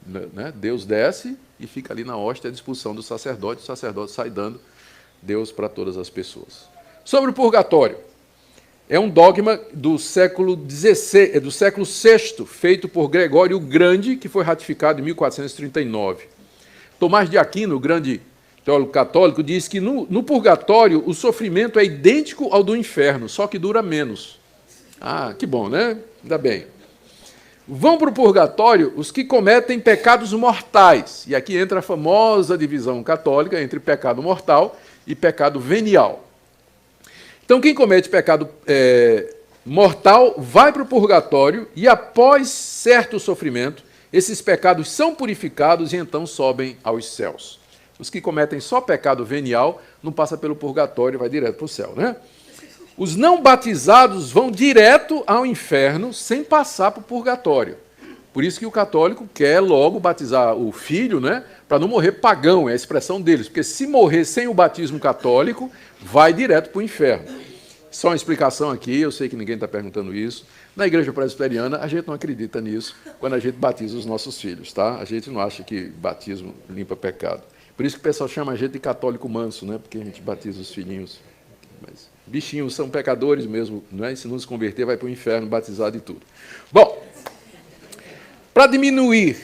Né? Deus desce e fica ali na hóstia à disposição do sacerdote. O sacerdote sai dando Deus para todas as pessoas. Sobre o purgatório. É um dogma do século VI, feito por Gregório o Grande, que foi ratificado em 1439. Tomás de Aquino, o grande teólogo católico, diz que no purgatório o sofrimento é idêntico ao do inferno, só que dura menos. Ah, que bom, né? Ainda bem. Vão para o purgatório os que cometem pecados mortais. E aqui entra a famosa divisão católica entre pecado mortal e pecado venial. Então, quem comete pecado mortal vai para o purgatório e, após certo sofrimento, esses pecados são purificados e então sobem aos céus. Os que cometem só pecado venial não passam pelo purgatório e vai direto para o céu, né? Os não batizados vão direto ao inferno sem passar para o purgatório. Por isso que o católico quer logo batizar o filho, né, para não morrer pagão, é a expressão deles. Porque se morrer sem o batismo católico, vai direto para o inferno. Só uma explicação aqui, eu sei que ninguém está perguntando isso. Na igreja presbiteriana, a gente não acredita nisso quando a gente batiza os nossos filhos, tá? A gente não acha que batismo limpa pecado. Por isso que o pessoal chama a gente de católico manso, né? Porque a gente batiza os filhinhos. Mas bichinhos são pecadores mesmo, não é? Se não se converter, vai para o inferno, batizado e tudo. Bom, para diminuir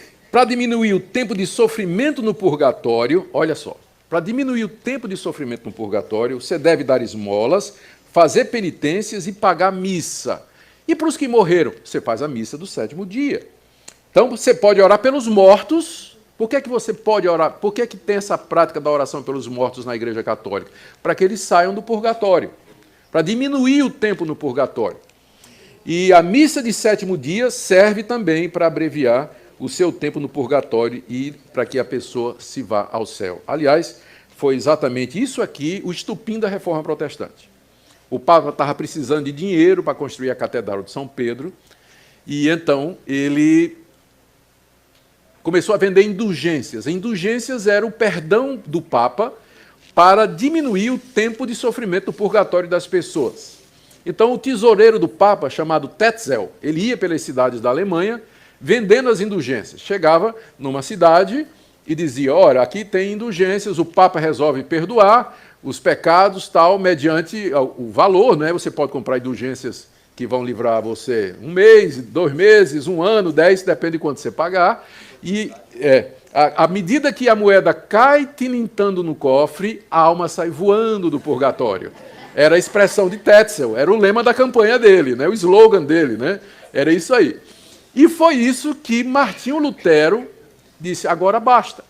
o tempo de sofrimento no purgatório, olha só, para diminuir o tempo de sofrimento no purgatório, você deve dar esmolas, fazer penitências e pagar missa. E para os que morreram, você faz a missa do 7º dia. Então, você pode orar pelos mortos. Por que você pode orar? Por que tem essa prática da oração pelos mortos na Igreja Católica? Para que eles saiam do purgatório, para diminuir o tempo no purgatório. E a missa de 7º dia serve também para abreviar o seu tempo no purgatório e para que a pessoa se vá ao céu. Aliás, foi exatamente isso aqui o estupim da Reforma Protestante. O Papa estava precisando de dinheiro para construir a Catedral de São Pedro, e então ele começou a vender indulgências. Indulgências era o perdão do Papa para diminuir o tempo de sofrimento do purgatório das pessoas. Então, o tesoureiro do Papa, chamado Tetzel, ele ia pelas cidades da Alemanha vendendo as indulgências. Chegava numa cidade e dizia, olha, aqui tem indulgências, o Papa resolve perdoar os pecados, tal, mediante o valor, né? Você pode comprar indulgências que vão livrar você 1 mês, 2 meses, 1 ano, 10, depende de quanto você pagar. E à medida que a moeda cai tilintando no cofre, a alma sai voando do purgatório. Era a expressão de Tetzel, era o lema da campanha dele, né? O slogan dele, né? Era isso aí. E foi isso que Martinho Lutero disse, agora basta.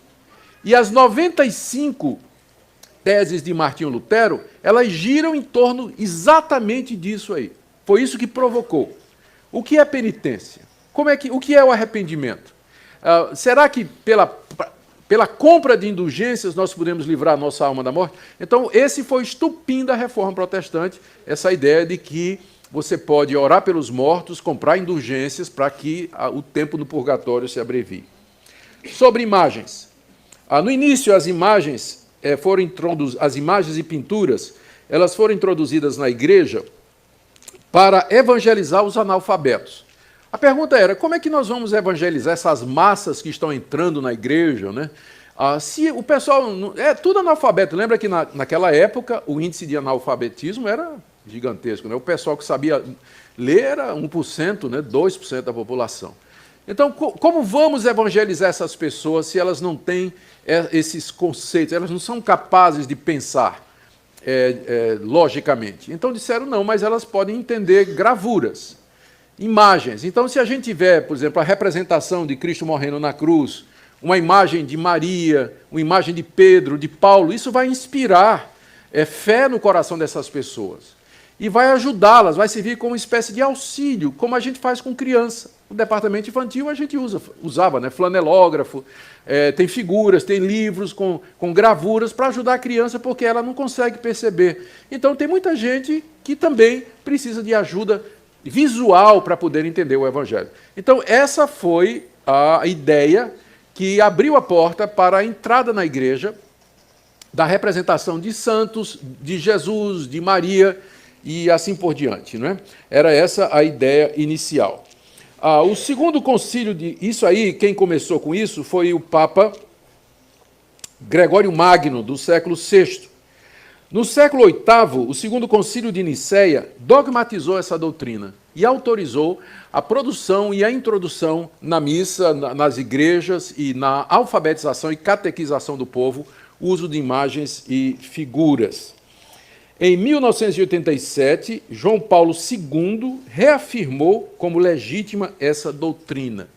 E as 95 teses de Martinho Lutero, elas giram em torno exatamente disso aí. Foi isso que provocou. O que é penitência? O que é o arrependimento? Será que pela compra de indulgências nós podemos livrar a nossa alma da morte? Então, esse foi o estupim da Reforma Protestante, essa ideia de que você pode orar pelos mortos, comprar indulgências para que o tempo no purgatório se abrevie. Sobre imagens. No início, as imagens e pinturas, elas foram introduzidas na igreja para evangelizar os analfabetos. A pergunta era, como é que nós vamos evangelizar essas massas que estão entrando na igreja, né? Se o pessoal... É tudo analfabeto. Lembra que naquela época o índice de analfabetismo era gigantesco, né? O pessoal que sabia ler era 1%, né? 2% da população. Então, como vamos evangelizar essas pessoas se elas não têm esses conceitos, elas não são capazes de pensar logicamente? Então disseram, não, mas elas podem entender gravuras, imagens. Então, se a gente tiver, por exemplo, a representação de Cristo morrendo na cruz, uma imagem de Maria, uma imagem de Pedro, de Paulo, isso vai inspirar fé no coração dessas pessoas. E vai ajudá-las, vai servir como uma espécie de auxílio, como a gente faz com criança. No departamento infantil a gente usava, né, flanelógrafo, tem figuras, tem livros com gravuras para ajudar a criança, porque ela não consegue perceber. Então tem muita gente que também precisa de ajuda visual para poder entender o Evangelho. Então essa foi a ideia que abriu a porta para a entrada na igreja da representação de santos, de Jesus, de Maria e assim por diante, não é? Era essa a ideia inicial. O segundo concílio isso aí, quem começou com isso foi o Papa Gregório Magno, do século VI. No século VIII, o segundo concílio de Nicéia dogmatizou essa doutrina e autorizou a produção e a introdução na missa, nas igrejas e na alfabetização e catequização do povo, o uso de imagens e figuras. Em 1987, João Paulo II reafirmou como legítima essa doutrina.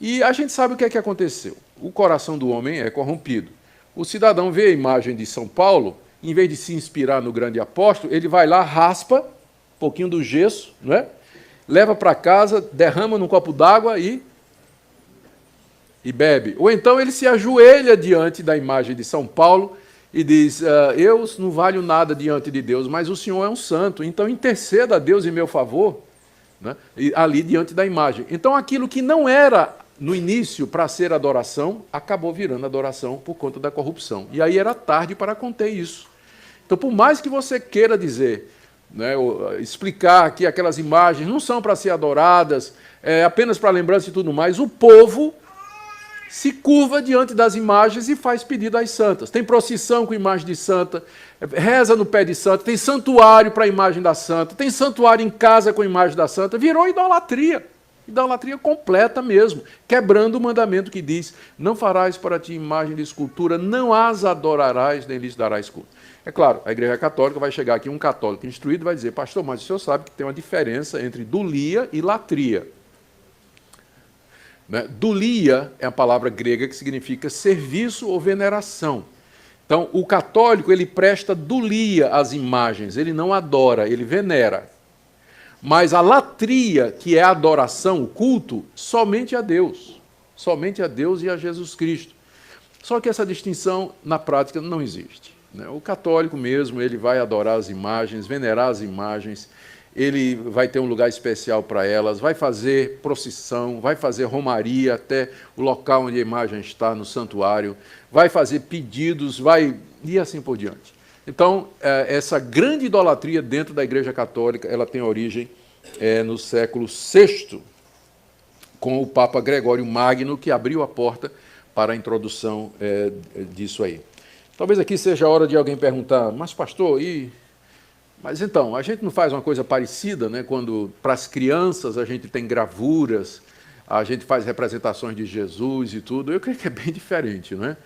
E a gente sabe o que é que aconteceu. O coração do homem é corrompido. O cidadão vê a imagem de São Paulo, em vez de se inspirar no grande apóstolo, ele vai lá, raspa um pouquinho do gesso, não é? Leva para casa, derrama num copo d'água e bebe. Ou então ele se ajoelha diante da imagem de São Paulo e diz, eu não valho nada diante de Deus, mas o Senhor é um santo, então interceda a Deus em meu favor, né? E ali diante da imagem. Então aquilo que não era no início para ser adoração, acabou virando adoração por conta da corrupção. E aí era tarde para conter isso. Então, por mais que você queira dizer, né, explicar que aquelas imagens não são para ser adoradas, apenas para lembrança e tudo mais, o povo se curva diante das imagens e faz pedido às santas. Tem procissão com imagem de santa, reza no pé de santa, tem santuário para a imagem da santa, tem santuário em casa com a imagem da santa, virou idolatria. Idolatria completa mesmo, quebrando o mandamento que diz, não farás para ti imagem de escultura, não as adorarás, nem lhes darás culto. É claro, a Igreja Católica vai chegar aqui, um católico instruído vai dizer, pastor, mas o senhor sabe que tem uma diferença entre dulia e latria. Né? Dulia é a palavra grega que significa serviço ou veneração. Então, o católico ele presta dulia às imagens, ele não adora, ele venera. Mas a latria, que é a adoração, o culto, somente a Deus e a Jesus Cristo. Só que essa distinção, na prática, não existe. Né? O católico mesmo, ele vai adorar as imagens, venerar as imagens, ele vai ter um lugar especial para elas, vai fazer procissão, vai fazer romaria até o local onde a imagem está, no santuário, vai fazer pedidos, e assim por diante. Então, essa grande idolatria dentro da Igreja Católica, ela tem origem no século VI, com o Papa Gregório Magno, que abriu a porta para a introdução disso aí. Talvez aqui seja a hora de alguém perguntar, mas pastor, mas então, a gente não faz uma coisa parecida, né? Quando para as crianças a gente tem gravuras, a gente faz representações de Jesus e tudo, eu creio que é bem diferente, não é?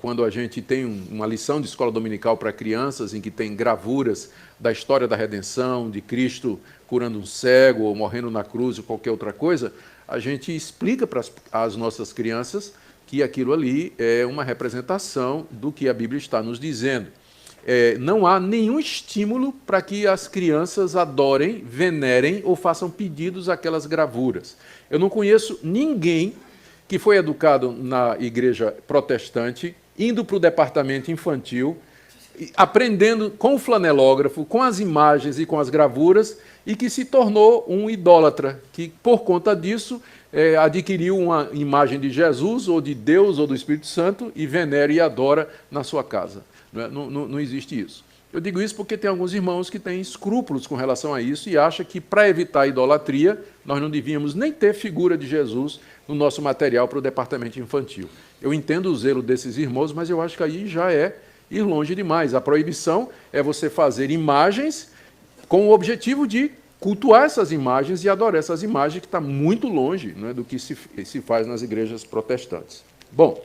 Quando a gente tem uma lição de escola dominical para crianças, em que tem gravuras da história da redenção, de Cristo curando um cego, ou morrendo na cruz, ou qualquer outra coisa, a gente explica para as nossas crianças que aquilo ali é uma representação do que a Bíblia está nos dizendo. Não há nenhum estímulo para que as crianças adorem, venerem ou façam pedidos àquelas gravuras. Eu não conheço ninguém que foi educado na igreja protestante, indo para o departamento infantil, aprendendo com o flanelógrafo, com as imagens e com as gravuras, e que se tornou um idólatra, que por conta disso adquiriu uma imagem de Jesus, ou de Deus, ou do Espírito Santo, e venera e adora na sua casa. Não existe isso. Eu digo isso porque tem alguns irmãos que têm escrúpulos com relação a isso e acham que, para evitar a idolatria, nós não devíamos nem ter figura de Jesus no nosso material para o departamento infantil. Eu entendo o zelo desses irmãos, mas eu acho que aí já é ir longe demais. A proibição é você fazer imagens com o objetivo de cultuar essas imagens e adorar essas imagens, que está muito longe, não é, do que se faz nas igrejas protestantes. Bom,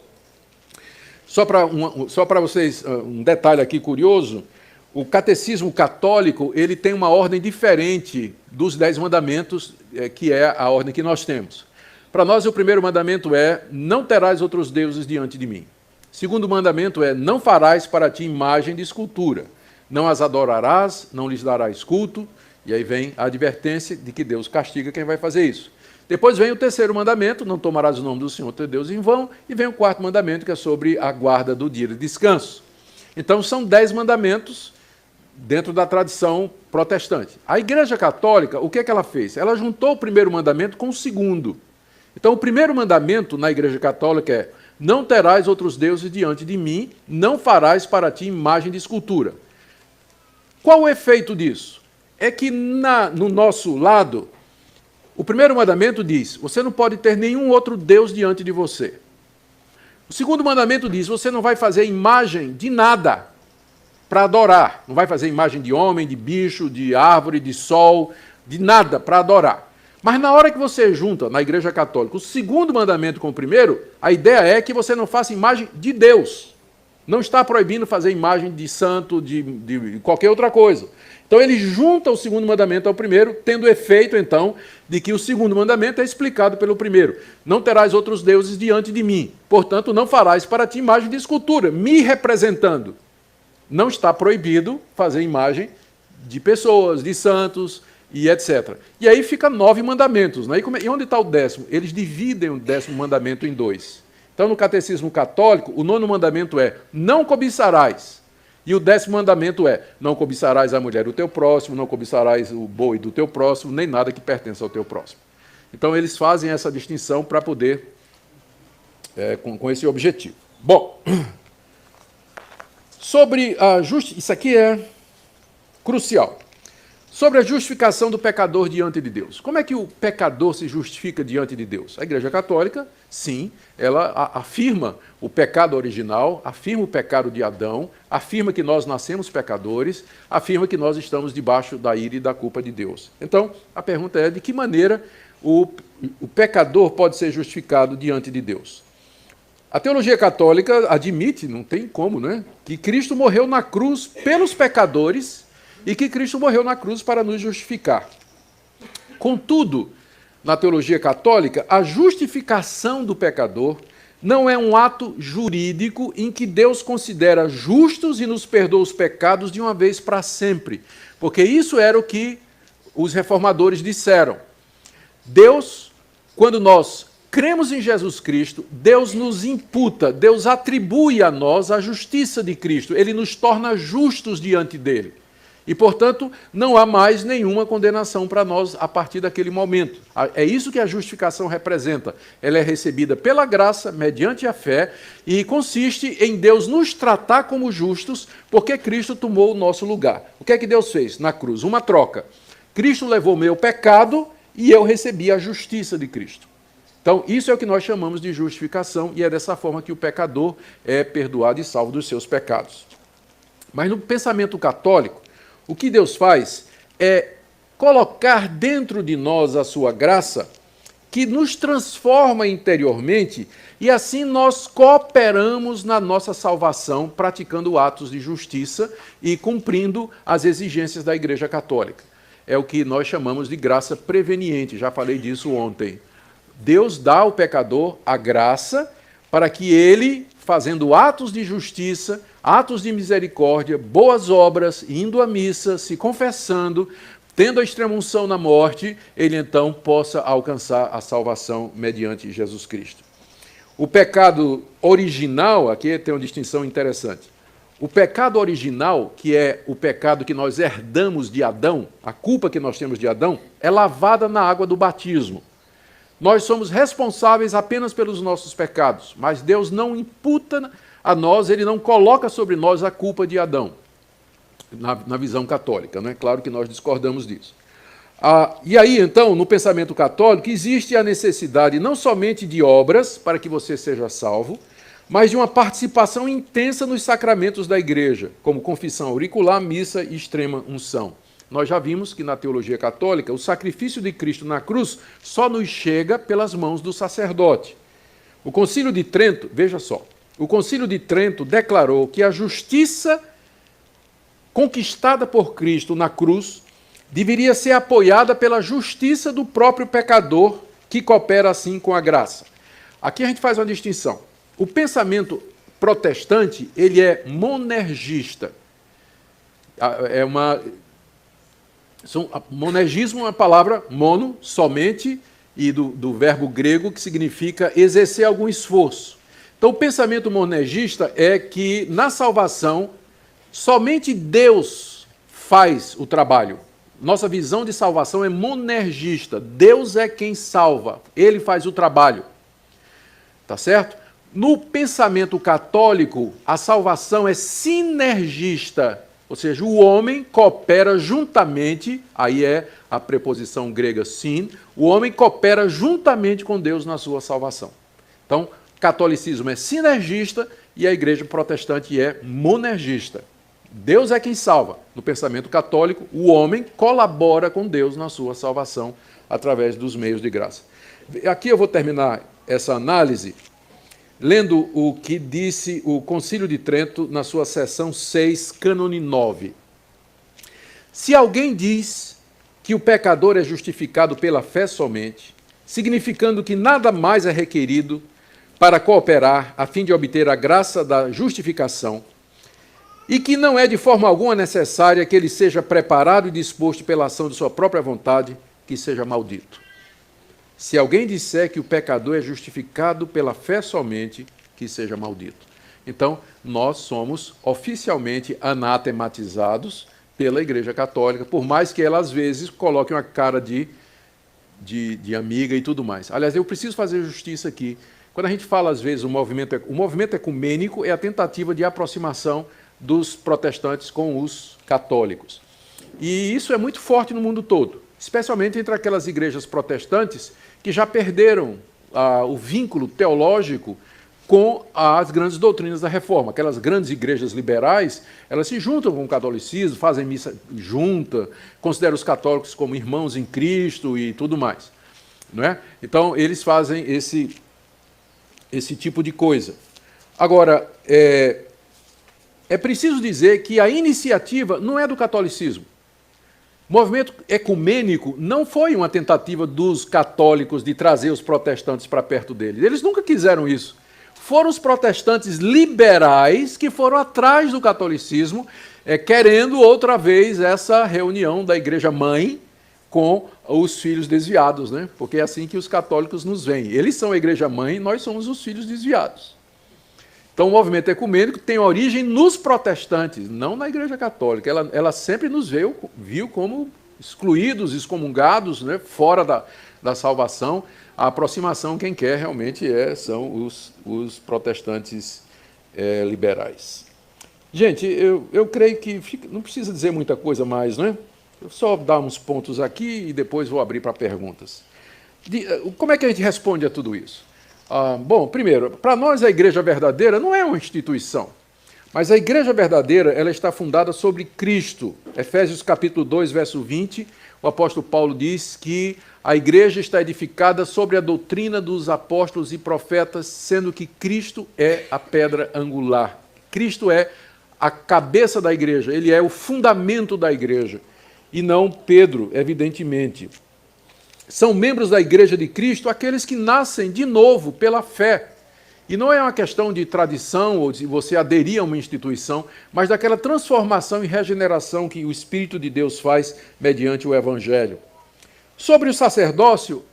só para vocês, um detalhe aqui curioso, o catecismo católico ele tem uma ordem diferente dos 10 mandamentos, que é a ordem que nós temos. Para nós, o primeiro mandamento é: não terás outros deuses diante de mim. O segundo mandamento é: não farás para ti imagem de escultura. Não as adorarás, não lhes darás culto. E aí vem a advertência de que Deus castiga quem vai fazer isso. Depois vem o terceiro mandamento: não tomarás o nome do Senhor teu Deus em vão. E vem o quarto mandamento, que é sobre a guarda do dia de descanso. Então, são 10 mandamentos dentro da tradição protestante. A Igreja Católica, o que é que ela fez? Ela juntou o primeiro mandamento com o segundo. Então, o primeiro mandamento na Igreja Católica é: não terás outros deuses diante de mim, não farás para ti imagem de escultura. Qual o efeito disso? É que no nosso lado, o primeiro mandamento diz: você não pode ter nenhum outro Deus diante de você. O segundo mandamento diz: você não vai fazer imagem de nada para adorar. Não vai fazer imagem de homem, de bicho, de árvore, de sol, de nada para adorar. Mas na hora que você junta, na Igreja Católica, o segundo mandamento com o primeiro, a ideia é que você não faça imagem de Deus. Não está proibindo fazer imagem de santo, de qualquer outra coisa. Então ele junta o segundo mandamento ao primeiro, tendo o efeito, então, de que o segundo mandamento é explicado pelo primeiro. Não terás outros deuses diante de mim. Portanto, não farás para ti imagem de escultura, me representando. Não está proibido fazer imagem de pessoas, de santos e etc. E aí fica 9 mandamentos. Né? E onde está o 10º? Eles dividem o 10º mandamento em 2. Então, no catecismo católico, o 9º mandamento é: não cobiçarás. E o 10º mandamento é: não cobiçarás a mulher do teu próximo, não cobiçarás o boi do teu próximo, nem nada que pertença ao teu próximo. Então, eles fazem essa distinção para poder, com esse objetivo. Bom, sobre a justiça, isso aqui é crucial. Sobre a justificação do pecador diante de Deus. Como é que o pecador se justifica diante de Deus? A Igreja Católica, sim, ela afirma o pecado original, afirma o pecado de Adão, afirma que nós nascemos pecadores, afirma que nós estamos debaixo da ira e da culpa de Deus. Então, a pergunta é: de que maneira o pecador pode ser justificado diante de Deus? A teologia católica admite, não tem como, né, que Cristo morreu na cruz pelos pecadores e que Cristo morreu na cruz para nos justificar. Contudo, na teologia católica, a justificação do pecador não é um ato jurídico em que Deus considera justos e nos perdoa os pecados de uma vez para sempre. Porque isso era o que os reformadores disseram. Deus, quando nós cremos em Jesus Cristo, Deus nos imputa, Deus atribui a nós a justiça de Cristo. Ele nos torna justos diante dele. E, portanto, não há mais nenhuma condenação para nós a partir daquele momento. É isso que a justificação representa. Ela é recebida pela graça, mediante a fé, e consiste em Deus nos tratar como justos, porque Cristo tomou o nosso lugar. O que é que Deus fez na cruz? Uma troca. Cristo levou o meu pecado e eu recebi a justiça de Cristo. Então, isso é o que nós chamamos de justificação, e é dessa forma que o pecador é perdoado e salvo dos seus pecados. Mas no pensamento católico, o que Deus faz é colocar dentro de nós a sua graça, que nos transforma interiormente, e assim nós cooperamos na nossa salvação, praticando atos de justiça e cumprindo as exigências da Igreja Católica. É o que nós chamamos de graça preveniente, já falei disso ontem. Deus dá ao pecador a graça para que ele, fazendo atos de justiça, atos de misericórdia, boas obras, indo à missa, se confessando, tendo a extrema-unção na morte, ele então possa alcançar a salvação mediante Jesus Cristo. O pecado original, aqui tem uma distinção interessante. O pecado original, que é o pecado que nós herdamos de Adão, a culpa que nós temos de Adão, é lavada na água do batismo. Nós somos responsáveis apenas pelos nossos pecados, mas Deus não imputa a nós, ele não coloca sobre nós a culpa de Adão. na visão católica, não é? Claro que nós discordamos disso. E aí, então, no pensamento católico, existe a necessidade não somente de obras para que você seja salvo, mas de uma participação intensa nos sacramentos da igreja, como confissão auricular, missa e extrema unção. Nós já vimos que na teologia católica o sacrifício de Cristo na cruz só nos chega pelas mãos do sacerdote. O Concílio de Trento, veja só, o Concílio de Trento declarou que a justiça conquistada por Cristo na cruz deveria ser apoiada pela justiça do próprio pecador, que coopera assim com a graça. Aqui a gente faz uma distinção. O pensamento protestante, ele é monergista. Monergismo é uma palavra mono, somente, e do verbo grego que significa exercer algum esforço. Então, o pensamento monergista é que na salvação somente Deus faz o trabalho. Nossa visão de salvação é monergista. Deus é quem salva, ele faz o trabalho. Tá certo? No pensamento católico, a salvação é sinergista. Ou seja, o homem coopera juntamente, aí é a preposição grega sin, o homem coopera juntamente com Deus na sua salvação. Então, o catolicismo é sinergista e a igreja protestante é monergista. Deus é quem salva. No pensamento católico, o homem colabora com Deus na sua salvação através dos meios de graça. Aqui eu vou terminar essa análise lendo o que disse o Concílio de Trento na sua seção 6, cânone 9. Se alguém diz que o pecador é justificado pela fé somente, significando que nada mais é requerido para cooperar a fim de obter a graça da justificação, e que não é de forma alguma necessária que ele seja preparado e disposto pela ação de sua própria vontade, que seja maldito. Se alguém disser que o pecador é justificado pela fé somente, que seja maldito. Então, nós somos oficialmente anatematizados pela Igreja Católica, por mais que ela, às vezes, coloque uma cara de amiga e tudo mais. Aliás, eu preciso fazer justiça aqui. Quando a gente fala, às vezes, o movimento ecumênico é a tentativa de aproximação dos protestantes com os católicos. E isso é muito forte no mundo todo, especialmente entre aquelas igrejas protestantes que já perderam o vínculo teológico com as grandes doutrinas da Reforma. Aquelas grandes igrejas liberais, elas se juntam com o catolicismo, fazem missa junta, consideram os católicos como irmãos em Cristo e tudo mais. Não é? Então, eles fazem esse tipo de coisa. Agora, é preciso dizer que a iniciativa não é do catolicismo. O movimento ecumênico não foi uma tentativa dos católicos de trazer os protestantes para perto deles. Eles nunca quiseram isso. Foram os protestantes liberais que foram atrás do catolicismo, querendo outra vez essa reunião da igreja-mãe com os filhos desviados, né? Porque é assim que os católicos nos veem. Eles são a igreja-mãe e nós somos os filhos desviados. Então, o movimento ecumênico tem origem nos protestantes, não na Igreja Católica. Ela sempre nos viu como excluídos, excomungados, né, fora da salvação. A aproximação, quem quer realmente são os protestantes liberais. Gente, eu creio que não precisa dizer muita coisa mais, não é? Eu só dar uns pontos aqui e depois vou abrir para perguntas. Como é que a gente responde a tudo isso? Bom, primeiro, para nós a igreja verdadeira não é uma instituição, mas a igreja verdadeira ela está fundada sobre Cristo. Efésios capítulo 2, verso 20, o apóstolo Paulo diz que a igreja está edificada sobre a doutrina dos apóstolos e profetas, sendo que Cristo é a pedra angular. Cristo é a cabeça da igreja, ele é o fundamento da igreja, e não Pedro, evidentemente. São membros da Igreja de Cristo aqueles que nascem de novo pela fé. E não é uma questão de tradição ou de você aderir a uma instituição, mas daquela transformação e regeneração que o Espírito de Deus faz mediante o Evangelho. Sobre o sacerdócio,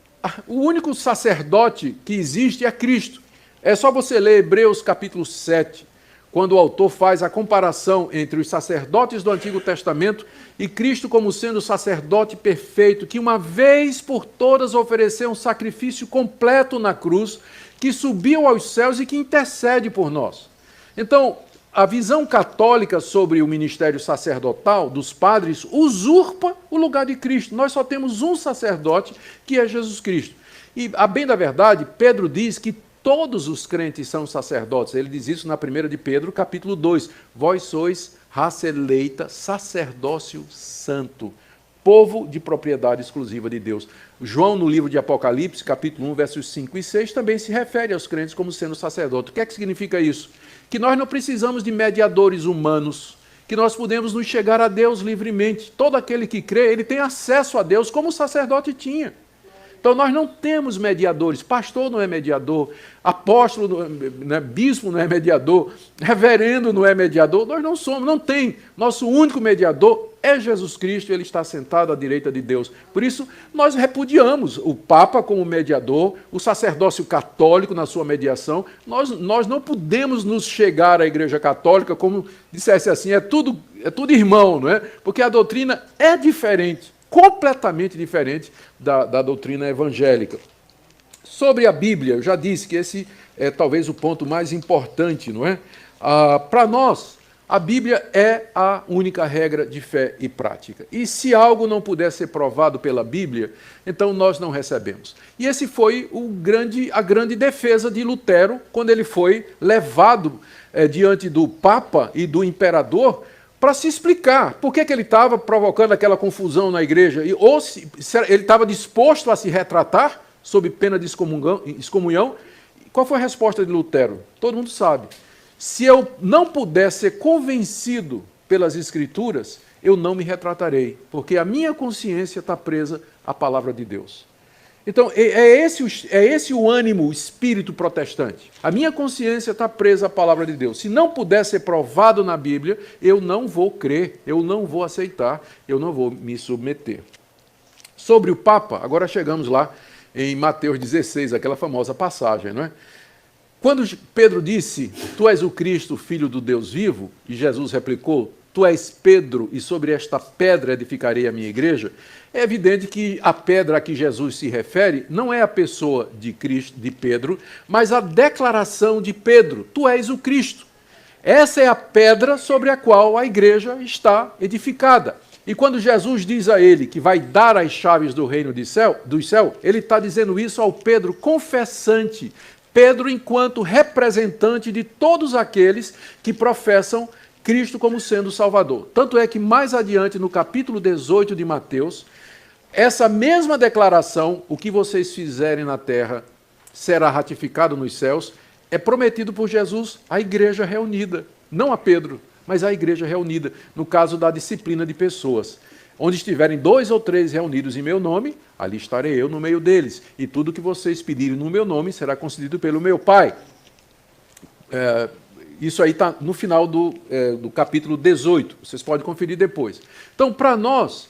o único sacerdote que existe é Cristo. É só você ler Hebreus capítulo 7, quando o autor faz a comparação entre os sacerdotes do Antigo Testamento e Cristo como sendo o sacerdote perfeito, que uma vez por todas ofereceu um sacrifício completo na cruz, que subiu aos céus e que intercede por nós. Então, a visão católica sobre o ministério sacerdotal dos padres usurpa o lugar de Cristo. Nós só temos um sacerdote, que é Jesus Cristo. E, a bem da verdade, Pedro diz que todos os crentes são sacerdotes. Ele diz isso na 1 de Pedro, capítulo 2. Vós sois raça eleita, sacerdócio santo, povo de propriedade exclusiva de Deus. João, no livro de Apocalipse, capítulo 1, versos 5 e 6, também se refere aos crentes como sendo sacerdotes. O que é que significa isso? Que nós não precisamos de mediadores humanos, que nós podemos nos chegar a Deus livremente. Todo aquele que crê, ele tem acesso a Deus como o sacerdote tinha. Então nós não temos mediadores, pastor não é mediador, apóstolo, né, bispo não é mediador, reverendo não é mediador, nós não somos, não tem. Nosso único mediador é Jesus Cristo, ele está sentado à direita de Deus. Por isso, nós repudiamos o Papa como mediador, o sacerdócio católico na sua mediação. Nós não podemos nos chegar à Igreja Católica como dissesse assim, é tudo irmão, não é? Porque a doutrina é diferente, completamente diferente da doutrina evangélica. Sobre a Bíblia, eu já disse que esse é talvez o ponto mais importante, não é? Para nós, a Bíblia é a única regra de fé e prática. E se algo não puder ser provado pela Bíblia, então nós não recebemos. E esse foi a grande defesa de Lutero, quando ele foi levado diante do Papa e do Imperador, para se explicar por que ele estava provocando aquela confusão na igreja, ou se ele estava disposto a se retratar sob pena de excomunhão. Qual foi a resposta de Lutero? Todo mundo sabe. Se eu não puder ser convencido pelas Escrituras, eu não me retratarei, porque a minha consciência está presa à palavra de Deus. Então, é esse o ânimo, o espírito protestante. A minha consciência está presa à palavra de Deus. Se não puder ser provado na Bíblia, eu não vou crer, eu não vou aceitar, eu não vou me submeter. Sobre o Papa, agora chegamos lá em Mateus 16, aquela famosa passagem, não é? Quando Pedro disse, tu és o Cristo, filho do Deus vivo, e Jesus replicou, tu és Pedro, e sobre esta pedra edificarei a minha igreja, é evidente que a pedra a que Jesus se refere não é a pessoa de Cristo, de Pedro, mas a declaração de Pedro, tu és o Cristo. Essa é a pedra sobre a qual a igreja está edificada. E quando Jesus diz a ele que vai dar as chaves do reino do céu, ele está dizendo isso ao Pedro confessante, Pedro enquanto representante de todos aqueles que professam Cristo como sendo o Salvador. Tanto é que mais adiante, no capítulo 18 de Mateus, essa mesma declaração, o que vocês fizerem na terra será ratificado nos céus, é prometido por Jesus à igreja reunida. Não a Pedro, mas à igreja reunida, no caso da disciplina de pessoas. Onde estiverem 2 ou 3 reunidos em meu nome, ali estarei eu no meio deles. E tudo que vocês pedirem no meu nome será concedido pelo meu Pai. Isso aí está no final do capítulo 18. Vocês podem conferir depois. Então, para nós,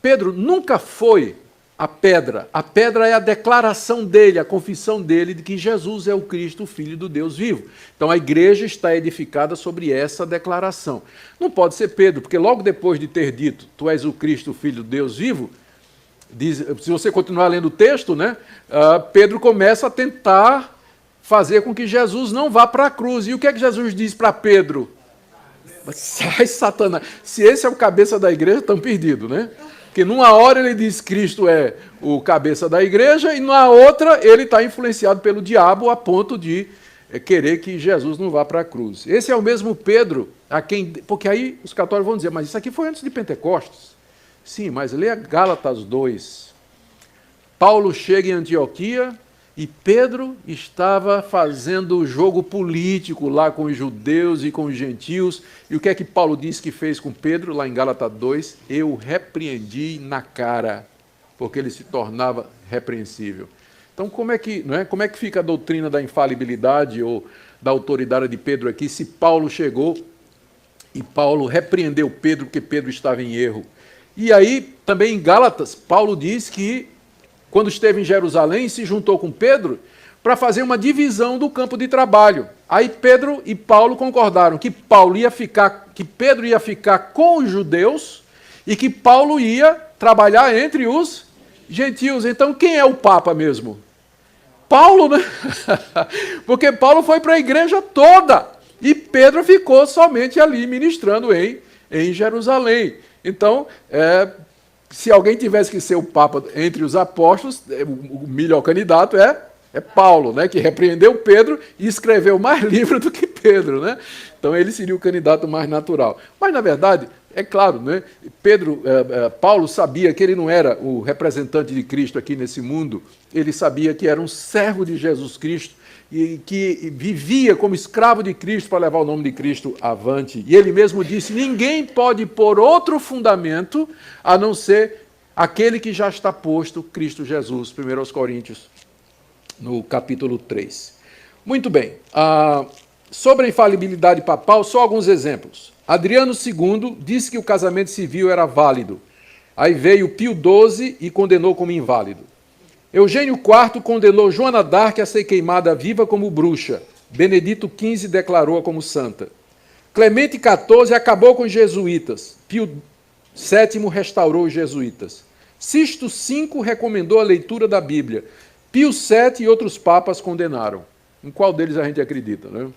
Pedro nunca foi a pedra. A pedra é a declaração dele, a confissão dele de que Jesus é o Cristo, o Filho do Deus vivo. Então a igreja está edificada sobre essa declaração. Não pode ser Pedro, porque logo depois de ter dito, tu és o Cristo, o Filho do Deus vivo, diz, se você continuar lendo o texto, né, Pedro começa a tentar fazer com que Jesus não vá para a cruz. E o que é que Jesus diz para Pedro? Sai, Satanás. Se esse é o cabeça da igreja, estão perdidos, né? Porque numa hora ele diz que Cristo é o cabeça da igreja e na outra ele está influenciado pelo diabo a ponto de querer que Jesus não vá para a cruz. Esse é o mesmo Pedro a quem... Porque aí os católicos vão dizer, mas isso aqui foi antes de Pentecostes. Sim, mas leia Gálatas 2. Paulo chega em Antioquia e Pedro estava fazendo o jogo político lá com os judeus e com os gentios. E o que é que Paulo diz que fez com Pedro, lá em Gálatas 2? Eu repreendi na cara, porque ele se tornava repreensível. Então, como é que fica a doutrina da infalibilidade ou da autoridade de Pedro aqui, se Paulo chegou e Paulo repreendeu Pedro porque Pedro estava em erro? E aí, também em Gálatas, Paulo diz que quando esteve em Jerusalém, se juntou com Pedro para fazer uma divisão do campo de trabalho. Aí Pedro e Paulo concordaram que Pedro ia ficar com os judeus e que Paulo ia trabalhar entre os gentios. Então, quem é o Papa mesmo? Paulo, né? Porque Paulo foi para a igreja toda. E Pedro ficou somente ali ministrando em Jerusalém. Então, se alguém tivesse que ser o Papa entre os apóstolos, o melhor candidato é Paulo, né, que repreendeu Pedro e escreveu mais livros do que Pedro, né? Então ele seria o candidato mais natural. Mas, na verdade, é claro, né, Paulo sabia que ele não era o representante de Cristo aqui nesse mundo, ele sabia que era um servo de Jesus Cristo e que vivia como escravo de Cristo para levar o nome de Cristo avante. E ele mesmo disse, ninguém pode pôr outro fundamento a não ser aquele que já está posto, Cristo Jesus, 1 Coríntios, no capítulo 3. Muito bem. Sobre a infalibilidade papal, só alguns exemplos. Adriano II disse que o casamento civil era válido. Aí veio Pio XII e condenou como inválido. Eugênio IV condenou Joana d'Arc a ser queimada viva como bruxa. Benedito XV declarou-a como santa. Clemente XIV acabou com os jesuítas. Pio VII restaurou os jesuítas. Sisto V recomendou a leitura da Bíblia. Pio VII e outros papas condenaram. Em qual deles a gente acredita, né?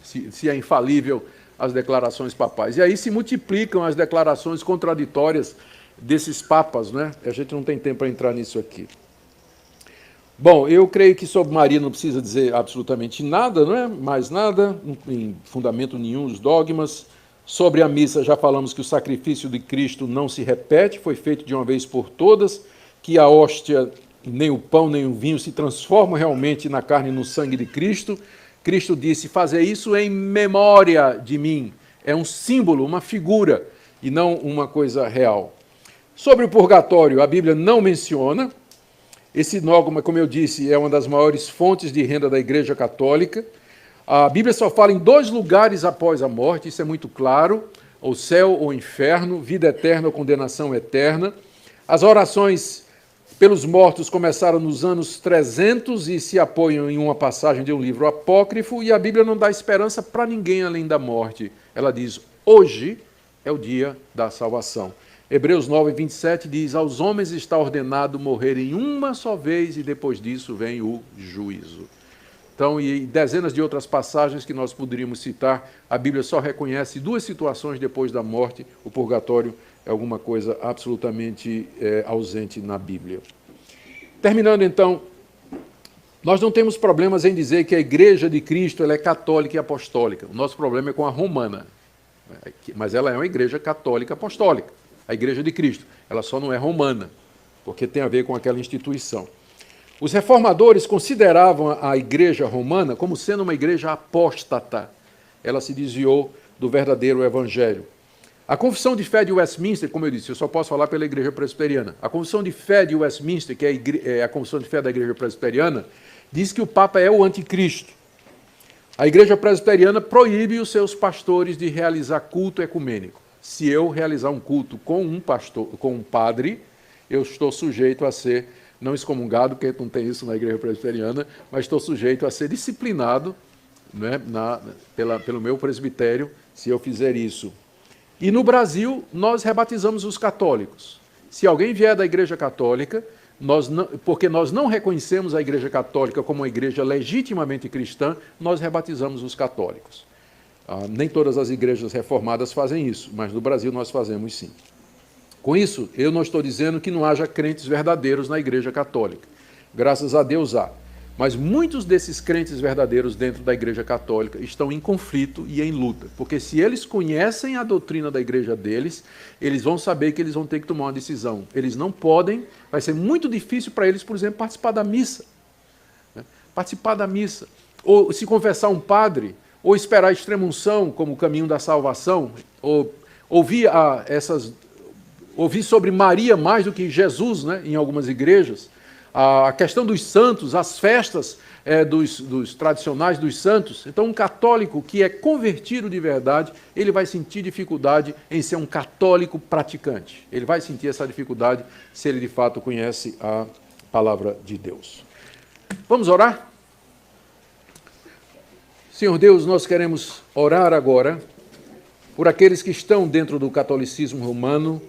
Se é infalível as declarações papais. E aí se multiplicam as declarações contraditórias desses papas, né? A gente não tem tempo para entrar nisso aqui. Bom, eu creio que sobre Maria não precisa dizer absolutamente nada, não é? Mais nada, não tem fundamento nenhum os dogmas. Sobre a missa, já falamos que o sacrifício de Cristo não se repete, foi feito de uma vez por todas, que a hóstia, nem o pão, nem o vinho se transformam realmente na carne e no sangue de Cristo. Cristo disse, fazer isso em memória de mim. É um símbolo, uma figura, e não uma coisa real. Sobre o purgatório, a Bíblia não menciona. Esse dogma, como eu disse, é uma das maiores fontes de renda da Igreja Católica. A Bíblia só fala em 2 lugares após a morte, isso é muito claro, o céu ou o inferno, vida eterna ou condenação eterna. As orações pelos mortos começaram nos anos 300 e se apoiam em uma passagem de um livro apócrifo, e a Bíblia não dá esperança para ninguém além da morte. Ela diz, hoje é o dia da salvação. Hebreus 9, 27 diz, aos homens está ordenado morrerem uma só vez e depois disso vem o juízo. Então, e dezenas de outras passagens que nós poderíamos citar, a Bíblia só reconhece 2 situações depois da morte. O purgatório é alguma coisa absolutamente ausente na Bíblia. Terminando, então, nós não temos problemas em dizer que a Igreja de Cristo ela é católica e apostólica. O nosso problema é com a romana, mas ela é uma Igreja católica apostólica. A Igreja de Cristo, ela só não é romana, porque tem a ver com aquela instituição. Os reformadores consideravam a Igreja romana como sendo uma igreja apóstata. Ela se desviou do verdadeiro evangelho. A Confissão de Fé de Westminster, como eu disse, eu só posso falar pela Igreja Presbiteriana. A Confissão de Fé de Westminster, que é a Confissão de Fé da Igreja Presbiteriana, diz que o Papa é o anticristo. A Igreja Presbiteriana proíbe os seus pastores de realizar culto ecumênico. Se eu realizar um culto com um pastor, com um padre, eu estou sujeito a ser não excomungado, porque não tem isso na Igreja Presbiteriana, mas estou sujeito a ser disciplinado, né, pelo meu presbitério, se eu fizer isso. E no Brasil, nós rebatizamos os católicos. Se alguém vier da Igreja Católica, porque nós não reconhecemos a Igreja Católica como uma igreja legitimamente cristã, nós rebatizamos os católicos. Nem todas as igrejas reformadas fazem isso, mas no Brasil nós fazemos sim. Com isso, eu não estou dizendo que não haja crentes verdadeiros na Igreja Católica. Graças a Deus há. Mas muitos desses crentes verdadeiros dentro da Igreja Católica estão em conflito e em luta. Porque se eles conhecem a doutrina da igreja deles, eles vão saber que eles vão ter que tomar uma decisão. Eles não podem, vai ser muito difícil para eles, por exemplo, participar da missa. Participar da missa. Ou se confessar um padre, ou esperar a extrema-unção como o caminho da salvação, ou ouvir sobre Maria mais do que Jesus, né, em algumas igrejas, a questão dos santos, as festas dos tradicionais dos santos. Então, um católico que é convertido de verdade, ele vai sentir dificuldade em ser um católico praticante. Ele vai sentir essa dificuldade se ele de fato conhece a palavra de Deus. Vamos orar? Senhor Deus, nós queremos orar agora por aqueles que estão dentro do catolicismo romano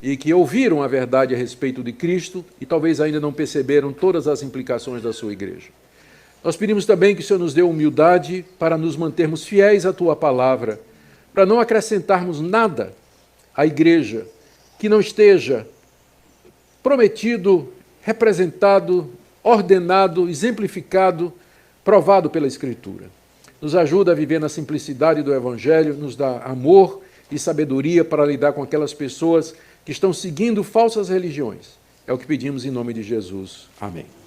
e que ouviram a verdade a respeito de Cristo e talvez ainda não perceberam todas as implicações da sua igreja. Nós pedimos também que o Senhor nos dê humildade para nos mantermos fiéis à Tua palavra, para não acrescentarmos nada à igreja que não esteja prometido, representado, ordenado, exemplificado, provado pela Escritura. Nos ajuda a viver na simplicidade do Evangelho, nos dá amor e sabedoria para lidar com aquelas pessoas que estão seguindo falsas religiões. É o que pedimos em nome de Jesus. Amém.